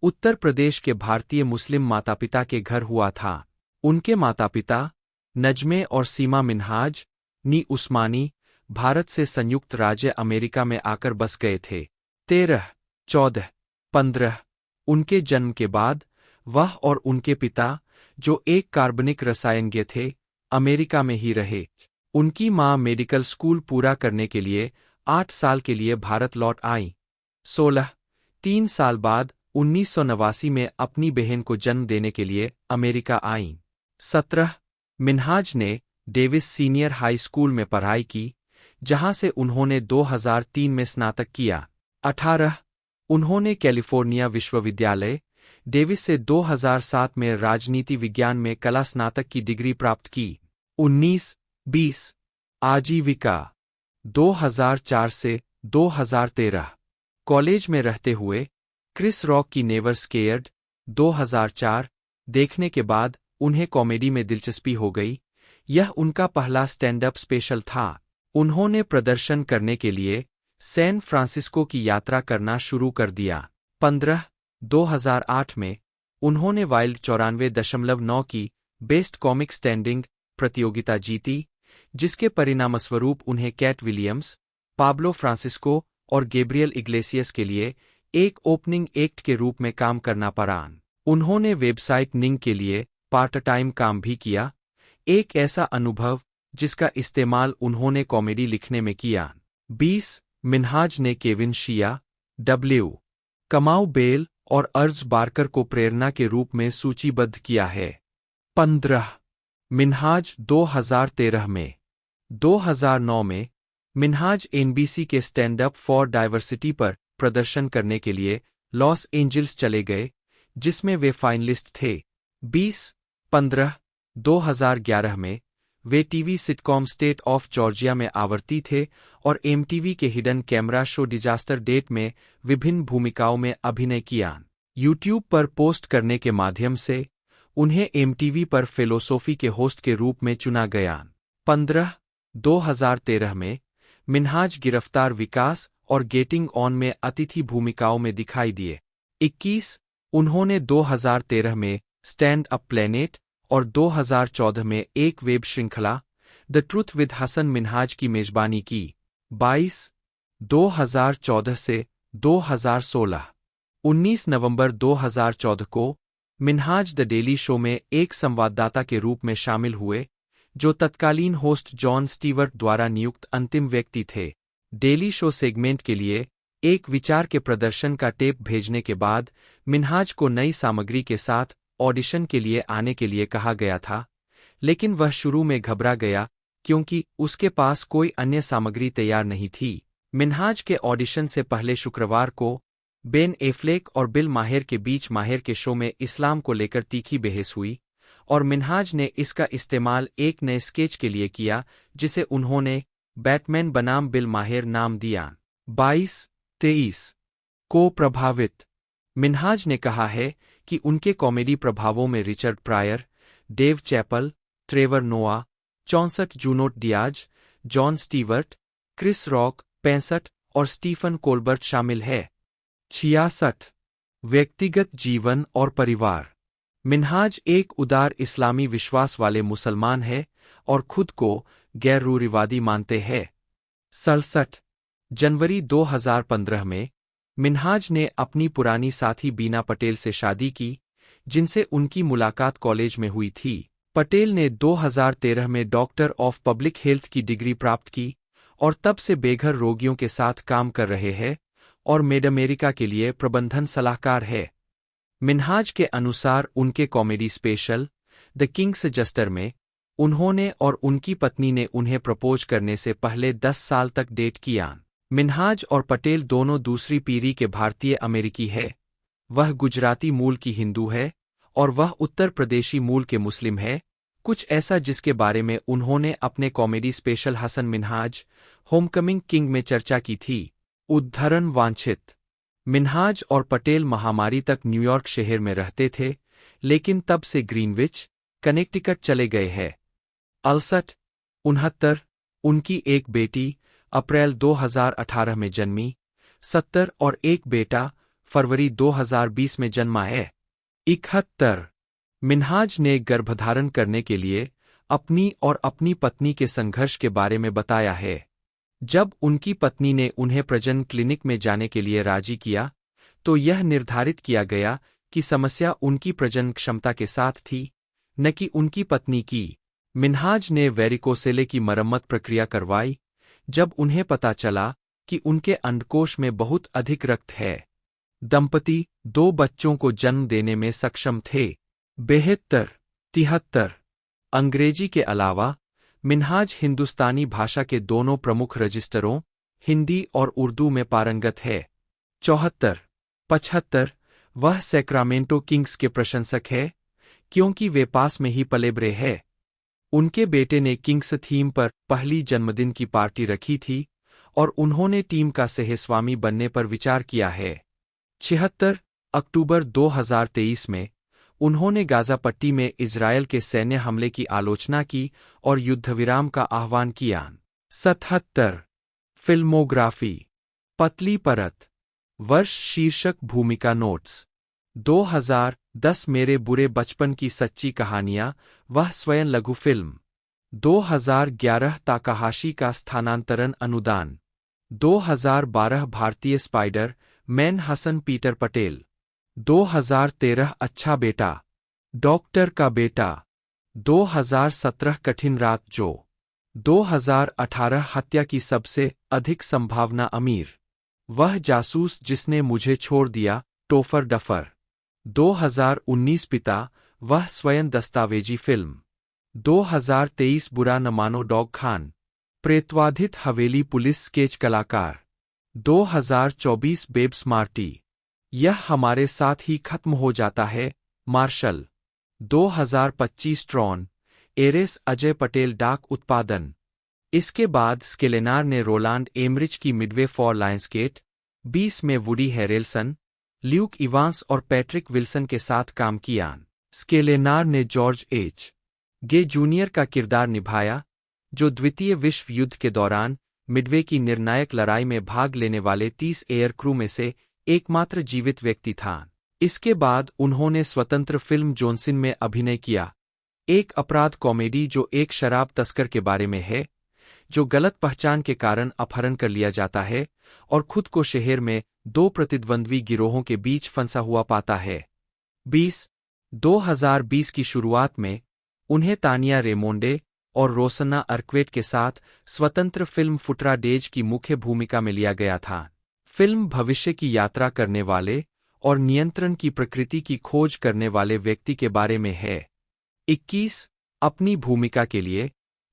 उत्तर प्रदेश के भारतीय मुस्लिम माता-पिता के घर हुआ था। उनके माता-पिता नजमे और सीमा मिन्हाज नी उस्मानी भारत से संयुक्त राज्य अमेरिका में आकर बस गए थे। 13, 14, 15 उनके जन्म के बाद वह और उनके पिता, जो एक कार्बनिक रसायनज्ञ थे, अमेरिका में ही रहे। उनकी मां मेडिकल स्कूल पूरा करने के लिए 8 साल के लिए भारत लौट आईं। 16, 3 साल बाद 1989 में अपनी बहन को जन्म देने के लिए अमेरिका आईं। 17, मिन्हाज ने डेविस सीनियर हाई स्कूल में पढ़ाई की, जहां से उन्होंने 2003 में स्नातक किया। 18, उन्होंने कैलिफोर्निया विश्वविद्यालय, डेविस से 2007 में राजनीति विज्ञान में कला स्नातक की डिग्री प्राप्त की। 19, 20 आजीविका 2004 से 2013 कॉलेज में रहते हुए क्रिस रॉक की नेवर स्केयर्ड 2004 देखने के बाद उन्हें कॉमेडी में दिलचस्पी हो गई। यह उनका पहला स्टैंड अप स्पेशल था। उन्होंने प्रदर्शन करने के लिए सैन फ्रांसिस्को की यात्रा करना शुरू कर दिया। 15, 2008 में उन्होंने वाइल्ड 94.9 की बेस्ट कॉमिक स्टैंडिंग प्रतियोगिता जीती, जिसके परिणामस्वरूप उन्हें कैट विलियम्स, पाब्लो फ्रांसिस्को और गैब्रियल इग्लेसियस के लिए एक ओपनिंग एक्ट के रूप में काम करना पड़ा। उन्होंने वेबसाइट निंग के लिए पार्ट टाइम काम भी किया, एक ऐसा अनुभव जिसका इस्तेमाल उन्होंने कॉमेडी लिखने में किया। 20, मिन्हाज ने केविन शिया, डब्ल्यू. कमाउ बेल और अर्ज बार्कर को प्रेरणा के रूप में सूचीबद्ध किया है। 15, मिन्हाज 2013 में। 2009 में मिन्हाज एनबीसी के स्टैंड अप फॉर डाइवर्सिटी पर प्रदर्शन करने के लिए लॉस एंजल्स चले गए, जिसमें वे फाइनलिस्ट थे। 20, 15, 2011 में वे TV sitcom state of Georgia में आवर्ती थे और एमटीवी के hidden camera show disaster date में विभिन्न भूमिकाओं में अभिनय किया। यूट्यूब पर पोस्ट करने के माध्यम से उन्हें एमटीवी पर फिलोसोफी के होस्ट के रूप में चुना गया। 15, 2013 में मिन्हाज गिरफ्तार विकास और गेटिंग ऑन में अतिथि भूमिकाओं में दिखाई दिए। 21, उन्होंने 2013 में स्टैंड अप प्लेनेट और 2014 में एक वेब श्रृंखला The Truth with Hasan Minhaj की मेजबानी की। 22, 2014 से 2016। 19 नवंबर 2014 को मिन्हाज द डेली शो में एक संवाददाता के रूप में शामिल हुए, जो तत्कालीन होस्ट जॉन स्टीवर्ट द्वारा नियुक्त अंतिम व्यक्ति थे। डेली शो सेगमेंट के लिए एक विचार के प्रदर्शन का टेप भेजने के बाद मिन्हाज को नई सामग्री के साथ ऑडिशन के लिए आने के लिए कहा गया था, लेकिन वह शुरू में घबरा गया क्योंकि उसके पास कोई अन्य सामग्री तैयार नहीं थी। मिन्हाज के ऑडिशन से पहले शुक्रवार को बेन एफ्लेक और बिल माहेर के बीच माहेर के शो में इस्लाम को लेकर तीखी बहस हुई और मिन्हाज ने इसका इस्तेमाल एक नए स्केच के लिए किया जिसे उन्होंने बैटमैन बनाम बिल माहेर नाम दिया। 22, 23 को प्रभावित। मिन्हाज ने कहा है कि उनके कॉमेडी प्रभावों में Richard Pryor, Dave Chappelle, Trevor Noah, 64 Junot Diaz, John Stewart, Chris Rock 65 और स्टीफन कोलबर्ट शामिल है। 66 व्यक्तिगत जीवन और परिवार। मिन्हाज एक उदार इस्लामी विश्वास वाले मुसलमान है और खुद को गैर रूढ़िवादी मानते हैं। 67 जनवरी 2015 में मिन्हाज ने अपनी पुरानी साथी बीना पटेल से शादी की, जिनसे उनकी मुलाकात कॉलेज में हुई थी। पटेल ने 2013 में डॉक्टर ऑफ पब्लिक हेल्थ की डिग्री प्राप्त की और तब से बेघर रोगियों के साथ काम कर रहे हैं और मेड अमेरिका के लिए प्रबंधन सलाहकार है। मिन्हाज के अनुसार उनके comedy special the Kings Juster में उन्होंने और उनकी पत्नी ने उन्हें प्रपोज करने से पहले 10 साल तक डेट किया। मिन्हाज और पटेल दोनों दूसरी पीढ़ी के भारतीय अमेरिकी है। वह गुजराती मूल की हिंदू है और वह उत्तर प्रदेशी मूल के मुस्लिम है, कुछ ऐसा जिसके बारे में उन्होंने अपने comedy special Hasan Minhaj Homecoming King में चर्चा की थी। उद्धरण वांछित। मिन्हाज और पटेल महामारी तक न्यूयॉर्क शहर में रहते थे, लेकिन तब से ग्रीनविच, कनेक्टिकट चले गए हैं। 69 उनकी एक बेटी अप्रैल 2018 में जन्मी, 70 और एक बेटा फरवरी 2020 में जन्मा है। 71 मिन्हाज ने गर्भधारण करने के लिए अपनी और अपनी पत्नी के संघर्ष के बारे में बताया है। जब उनकी पत्नी ने उन्हें प्रजनन क्लिनिक में जाने के लिए राजी किया, तो यह निर्धारित किया गया कि समस्या उनकी प्रजनन क्षमता के साथ थी, न कि उनकी पत्नी की। मिन्हाज ने वेरिकोसेले की मरम्मत प्रक्रिया करवाई जब उन्हें पता चला कि उनके अंडकोश में बहुत अधिक रक्त है। दंपति 2 बच्चों को जन्म देने में सक्षम थे। 73 अंग्रेजी के अलावा मिन्हाज हिंदुस्तानी भाषा के दोनों प्रमुख रजिस्टरों हिंदी और उर्दू में पारंगत है। 75 वह सैक्रामेंटो किंग्स के प्रशंसक है, क्योंकि वे पास में ही पले बड़े हैं। उनके बेटे ने किंग्स थीम पर पहली जन्मदिन की पार्टी रखी थी और उन्होंने टीम का सहस्वामी बनने पर विचार किया है। 76 अक्टूबर 2023 में उन्होंने गाजा पट्टी में इजरायल के सैन्य हमले की आलोचना की और युद्धविराम का आह्वान किया। 77 फिल्मोग्राफी। पतली परत। वर्ष शीर्षक भूमिका नोट्स। 2010 मेरे बुरे बचपन की सच्ची कहानियां, वह स्वयं लघु फिल्म। 2011 ताकाहाशी का स्थानांतरण अनुदान। 2012 भारतीय Spider Man Hasan Peter Patel. 2013 अच्छा बेटा, डॉक्टर का बेटा। 2017 कठिन रात जो। 2018 हत्या की सबसे अधिक संभावना अमीर, वह जासूस जिसने मुझे छोड़ दिया, टोफर डफर। 2019 पिता, वह स्वयं दस्तावेजी फिल्म। 2023 बुरा न मानो डॉग खान, प्रेतवाधित हवेली पुलिस स्केच कलाकार। 2024 बेब्स मार्टी, यह हमारे साथ ही खत्म हो जाता है, Marshall. 2025 Tron, Ares Ajay Patel डाक उत्पादन। इसके बाद स्केलेनार ने रोलांड एमरिच की मिडवे फॉर लायंसगेट 20 में वुडी हैरेल्सन, ल्यूक इवांस और पैट्रिक विल्सन के साथ काम किया। स्केलेनार ने जॉर्ज एच. गे जूनियर का किरदार निभाया, जो द्वितीय विश्व युद्ध के दौरान मिडवे की निर्णायक लड़ाई में भाग लेने वाले 30 एयर क्रू में से एकमात्र जीवित व्यक्ति था। इसके बाद उन्होंने स्वतंत्र फिल्म जोन्सिन में अभिनय किया, एक अपराध कॉमेडी जो एक शराब तस्कर के बारे में है, जो गलत पहचान के कारण अपहरण कर लिया जाता है और खुद को शहर में 2 प्रतिद्वंद्वी गिरोहों के बीच फंसा हुआ पाता है। 2020 की शुरुआत में उन्हें तानिया रेमोंडे और रोसन्ना अर्कवेट के साथ स्वतंत्र फिल्म फुटरा डेज की मुख्य भूमिका में लिया गया था। फिल्म भविष्य की यात्रा करने वाले और नियंत्रण की प्रकृति की खोज करने वाले व्यक्ति के बारे में है। 21 अपनी भूमिका के लिए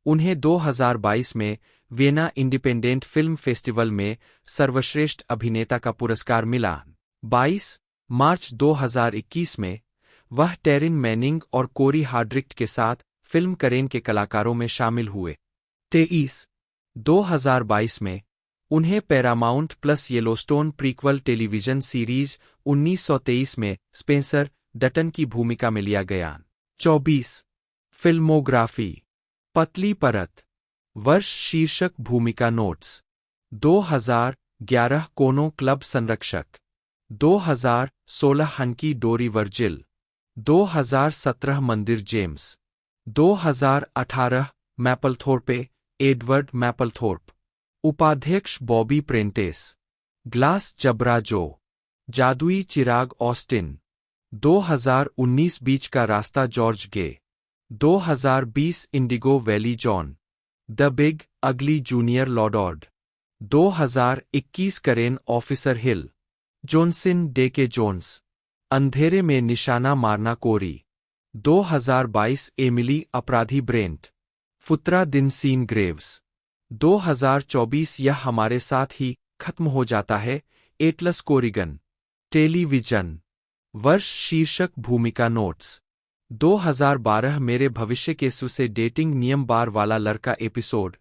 उन्हें 2022 में वियना इंडिपेंडेंट फिल्म फेस्टिवल में सर्वश्रेष्ठ अभिनेता का पुरस्कार मिला। 22 मार्च 2021 में वह टेरिन मैनिंग और कोरी हार्ड्रिक्ट के साथ फिल्म करेन के कलाकारों में शामिल हुए। 23 2022 में उन्हें Paramount plus Yellowstone prequel television series 1923 में स्पेंसर डटन की भूमिका में लिया गया। 24 फिल्मोग्राफी। पतली परत। वर्ष शीर्षक भूमिका नोट्स। 2011 कोनो क्लब संरक्षक। 2016 हंकी डोरी वर्जिल। 2017 मंदिर जेम्स। 2018 मैपलथोर्पे एडवर्ड मैपलथोर्प। उपाध्यक्ष बॉबी प्रेंटिस। ग्लास जबरा जो। जादुई चिराग ऑस्टिन। 2019 बीच का रास्ता George Gay. 2020 Indigo Valley John, The Big Ugly Junior Lord, 2021 Karen officer hill, जोनसिन डेके Jones, अंधेरे में निशाना मारना कोरी, 2022 एमिली अपराधी ब्रेंट, फुत्रा दिन सीन ग्रेव्स, 2024 यह हमारे साथ ही खत्म हो जाता है, एटलस कोरिगन, टेलीविजन, वर्ष शीर्षक भूमिका नोट्स, 2012 मेरे भविष्य के से डेटिंग नियम बार वाला लड़का एपिसोड,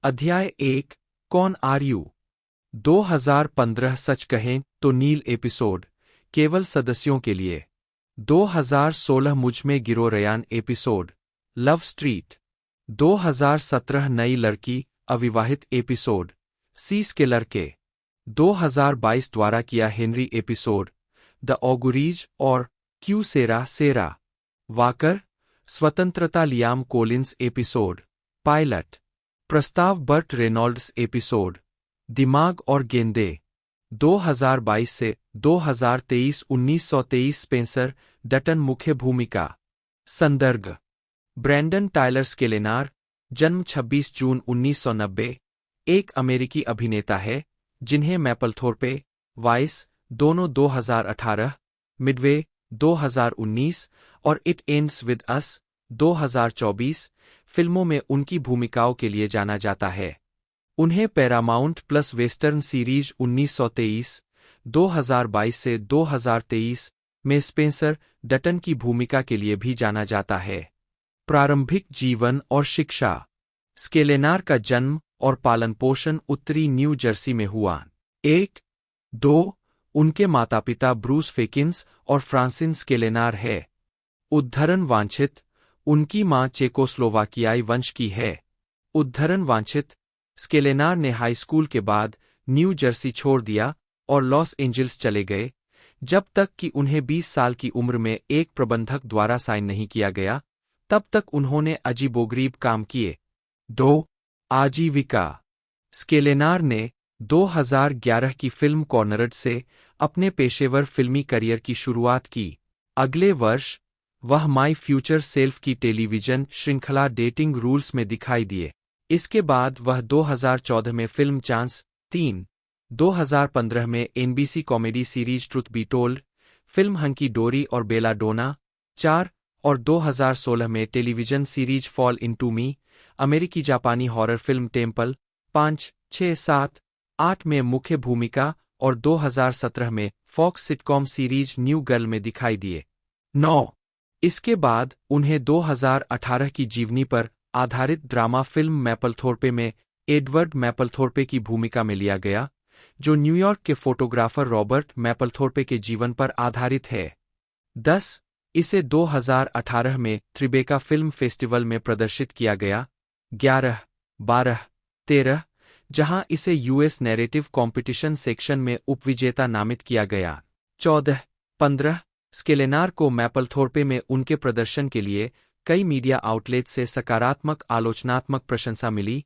अध्याय 1 कौन आर यू, 2015 सच कहें तो नील एपिसोड, केवल सदस्यों के लिए, 2016 मुझमें गिरो रयान एपिसोड, लव स्ट्रीट, 2017 नई लड़की अविवाहित एपिसोड, सीस के लड़के, 2022 द्वारा किया हेनरी एपिसोड, द ऑगुरीज और क्यू सेरा सेरा, वाकर, स्वतंत्रता लियाम कोलिंस एपिसोड, पायलट, प्रस्ताव बर्ट रेनॉल्ड्स एपिसोड, दिमाग और गेंदे, 2022 से 2023 1923 स्पेंसर डटन मुख्य भूमिका, संदर्भ ब्रैंडन टायलर स्केलेनार, जन्म 26 जून 1990, एक अमेरिकी अभिनेता है जिन्हें मैपलथोर्पे, वाइस, दोनों 2018, मिडवे 2019 और इट एंड्स विद अस 2024 फिल्मों में उनकी भूमिकाओं के लिए जाना जाता है। उन्हें पैरामाउंट प्लस वेस्टर्न सीरीज 1923, 2022 से 2023 में स्पेंसर डटन की भूमिका के लिए भी जाना जाता है। प्रारंभिक जीवन और शिक्षा, स्केलेनार का जन्म और पालन पोषण उत्तरी न्यू जर्सी में हुआ। 1-2 उनके माता पिता ब्रूस फेकिंस और फ्रांसिन स्केलेनार है। उद्धरण वांछित, उनकी मां चेकोस्लोवाकियाई वंश की है। उद्धरण वांछित, स्केलेनार ने हाई स्कूल के बाद न्यू जर्सी छोड़ दिया और लॉस एंजल्स चले गए, जब तक कि उन्हें 20 साल की उम्र में एक प्रबंधक द्वारा साइन नहीं किया गया, तब तक उन्होंने अजीबोगरीब काम किए। 2 आजीविका, स्केलेनार ने 2011 की फिल्म कॉर्नरड से अपने पेशेवर फिल्मी करियर की शुरुआत की। अगले वर्ष वह माई फ्यूचर सेल्फ की टेलीविजन श्रृंखला डेटिंग रूल्स में दिखाई दिए। इसके बाद वह 2014 में फिल्म चांस 3, 2015 में NBC comedy series truth be told, film hunky dory और बेला डोना 4 और 2016 में television series fall into me, अमेरिकी जापानी हॉरर फिल्म टेम्पल 5, 6, 7, 8 में मुख्य भूमिका और 2017 में Fox sitcom series New Girl में दिखाई दिए। 9 इसके बाद उन्हें 2018 की जीवनी पर आधारित ड्रामा फिल्म मैपलथोर्पे में एडवर्ड मैपलथोर्पे की भूमिका में लिया गया, जो न्यूयॉर्क के फोटोग्राफर रॉबर्ट मैपलथोर्पे के जीवन पर आधारित है। 10 इसे 2018 में त्रिबेका फिल्म फेस्टिवल में प्रदर्शित किया गया। 11, 12, 13 जहां इसे यूएस नैरेटिव कॉम्पिटिशन सेक्शन में उपविजेता नामित किया गया। 14, 15 स्केलेनार को मैपलथोर्पे में उनके प्रदर्शन के लिए कई मीडिया आउटलेट से सकारात्मक आलोचनात्मक प्रशंसा मिली,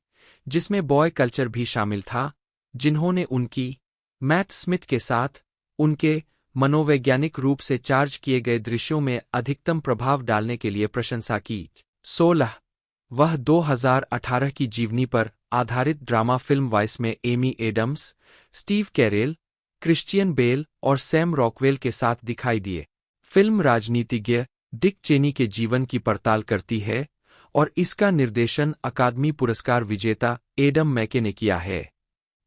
जिसमें बॉय कल्चर भी शामिल था, जिन्होंने उनकी मैट स्मिथ के साथ उनके मनोवैज्ञानिक रूप से चार्ज किए गए दृश्यों में अधिकतम प्रभाव डालने के लिए प्रशंसा की। 16 वह 2018 की जीवनी पर आधारित ड्रामा फिल्म वाइस में Amy Adams, Steve Carell, Christian Bale और सैम रॉकवेल के साथ दिखाई दिए। फिल्म राजनीतिज्ञ डिक चेनी के जीवन की पड़ताल करती है और इसका निर्देशन अकादमी पुरस्कार विजेता एडम मैके ने किया है।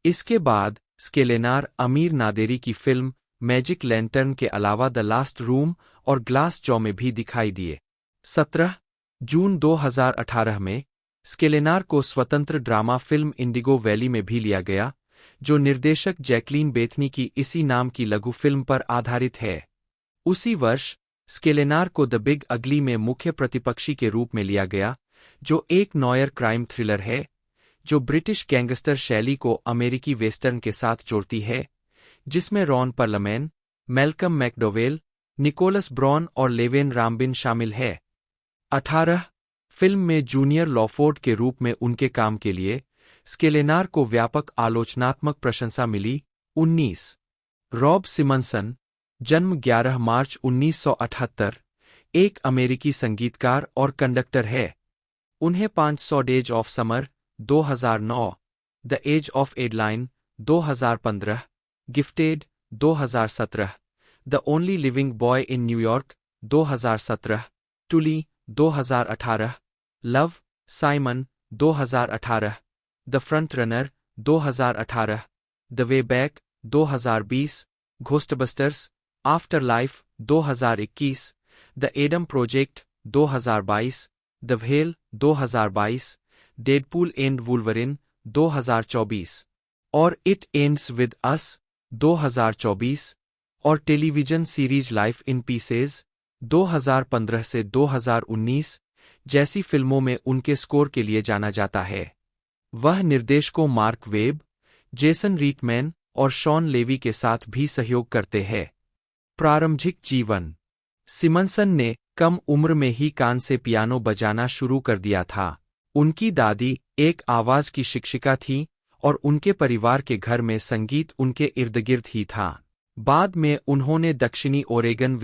इसके बाद स्केलेनार अमीर नादेरी की फिल्म मैजिक लैंटर्न के अलावा द लास्ट रूम और ग्लास जॉ में भी दिखाई दिए। 17 जून 2018 में स्केलेनार को स्वतंत्र ड्रामा फिल्म इंडिगो वैली में भी लिया गया, जो निर्देशक जैकलीन बेथनी की इसी नाम की लघु फिल्म पर आधारित है। उसी वर्ष स्केलेनार को द बिग अगली में मुख्य प्रतिपक्षी के रूप में लिया गया, जो एक नॉयर क्राइम थ्रिलर है जो ब्रिटिश गैंगस्टर शैली को अमेरिकी वेस्टर्न के साथ जोड़ती है, जिसमें Ron Perlman, Malcolm McDowell, Nicholas Braun और लेवेन रामबिन शामिल है। 18 फिल्म में जूनियर लॉफोर्ड के रूप में उनके काम के लिए स्केलेनार को व्यापक आलोचनात्मक प्रशंसा मिली। 19 रॉब सिमनसन, जन्म 11 मार्च 1978, एक अमेरिकी संगीतकार और कंडक्टर है। उन्हें 500 days of summer 2009, the age of Adaline 2015, gifted 2017, the only living boy in New York 2017, Tully 2018, love, Simon 2018, the front runner 2018, the way back 2020, Ghostbusters, afterlife 2021, the Adam project 2022, the whale 2022, Deadpool and Wolverine 2024 और it ends with us 2024 और television series life in pieces 2015 से 2019 जैसी फिल्मों में उनके score के लिए जाना जाता है। वह निर्देशकों मार्क वेब, जेसन रीटमैन और शॉन लेवी के साथ भी सहयोग करते हैं। प्रारंभिक जीवन। सिमनसन ने कम उम्र में ही कान से पियानो बजाना शुरू कर दिया था। उनकी दादी एक आवाज की शिक्षिका थी और उनके परिवार के घर में संगीत उनके इर्द-गिर्द ही था। बाद में उन्होंने दक्षिणी ओरेगन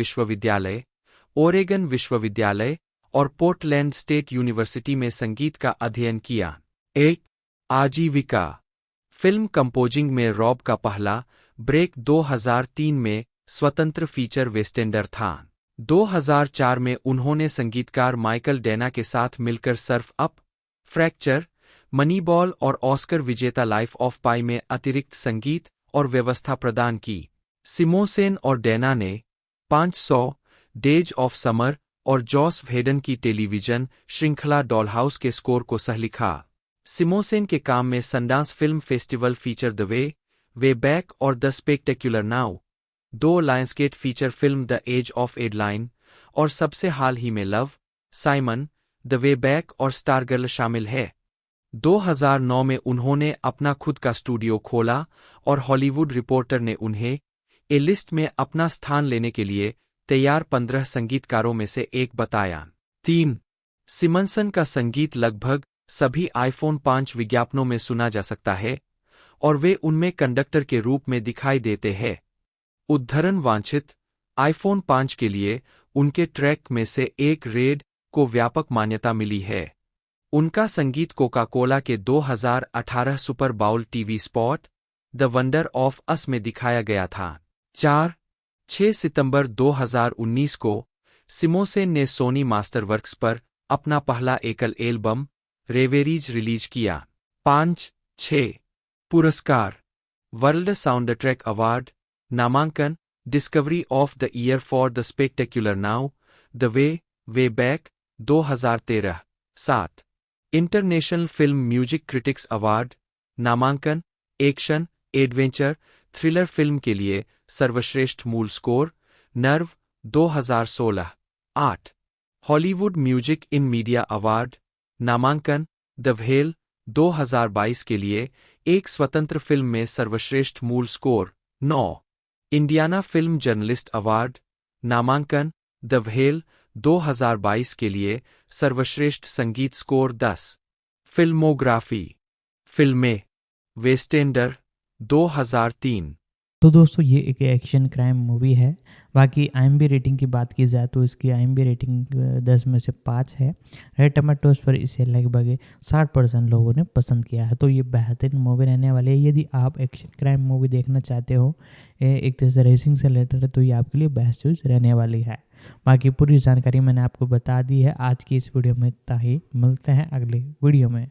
विश्वविद्यालय और पोर्टलैंड स्टेट यूनिवर्सिटी में संगीत का अध्ययन किया। एक आजीविका। फिल्म कंपोजिंग में रॉब का पहला ब्रेक 2003 में स्वतंत्र फीचर वेस्टेंडर था। 2004 में उन्होंने संगीतकार माइकल डेना के साथ मिलकर सर्फ अप, फ्रैक्चर, मनीबॉल और ऑस्कर विजेता लाइफ ऑफ पाई में अतिरिक्त संगीत और व्यवस्था प्रदान की। सिमोसेन और डेना ने 500 डेज ऑफ समर और जॉस व्हेडन की टेलीविजन श्रृंखला डॉलहाउस के स्कोर को सहलिखा। सिमोसेन के काम में Sundance film festival feature the way back और the spectacular now, 2 Lionsgate feature film the age of Adaline और सबसे हाल ही में love, Simon, the way back और स्टारगर्ल शामिल है। 2009 में उन्होंने अपना खुद का स्टूडियो खोला और हॉलीवुड रिपोर्टर ने उन्हें ए लिस्ट में अपना स्थान लेने के लिए तैयार 15 संगीतकारों में से एक बताया। 3. सिमनसन का संगीत लगभग सभी आईफोन 5 विज्ञापनों में सुना जा सकता है और वे उनमें कंडक्टर के रूप में दिखाई देते हैं। उद्धरण वांछित आईफोन 5 के लिए उनके ट्रैक में से एक रेड को व्यापक मान्यता मिली है। उनका संगीत कोका कोला के 2018 Super Bowl TV spot The Wonder of Us में दिखाया गया था। 6 सितंबर 2019 को सिमोसेन ने सोनी मास्टरवर्क्स पर अपना पहला एकल एल्बम रेवेरीज रिलीज किया। 5-6 पुरस्कार। वर्ल्ड साउंड ट्रैक अवार्ड, नामांकन, discovery of the year for the spectacular now, the way back 2013। 7 international film music critics award, नामांकन, एक्शन, एडवेंचर, थ्रिलर फिल्म के लिए सर्वश्रेष्ठ मूल score, nerve 2016। 8 Hollywood music in media award, नामांकन, the whale 2022 के लिए एक स्वतंत्र फिल्म में सर्वश्रेष्ठ मूल score, 9 Indiana film journalist award, नामांकन, द व्हेल 2022 के लिए सर्वश्रेष्ठ संगीत स्कोर, 10 फिल्मोग्राफी। फिल्में वेस्टेंडर 2003। तो दोस्तों ये एक एक्शन क्राइम मूवी है। बाकी IMDb रेटिंग की बात की जाए तो इसकी IMDb रेटिंग 10 में से 5 है। रेड टमाटोज पर इसे लगभग 60% लोगों ने पसंद किया है। तो ये बेहतरीन मूवी रहने वाली है। यदि आप एक्शन क्राइम मूवी देखना चाहते हो, एक तरह से रेसिंग से रिलेटेड है, तो ये आपके लिए बेस्ट चॉइस रहने वाली है। बाकी पूरी जानकारी मैंने आपको बता दी है। आज की इस वीडियो में इतना ही। मिलते हैं अगले वीडियो में।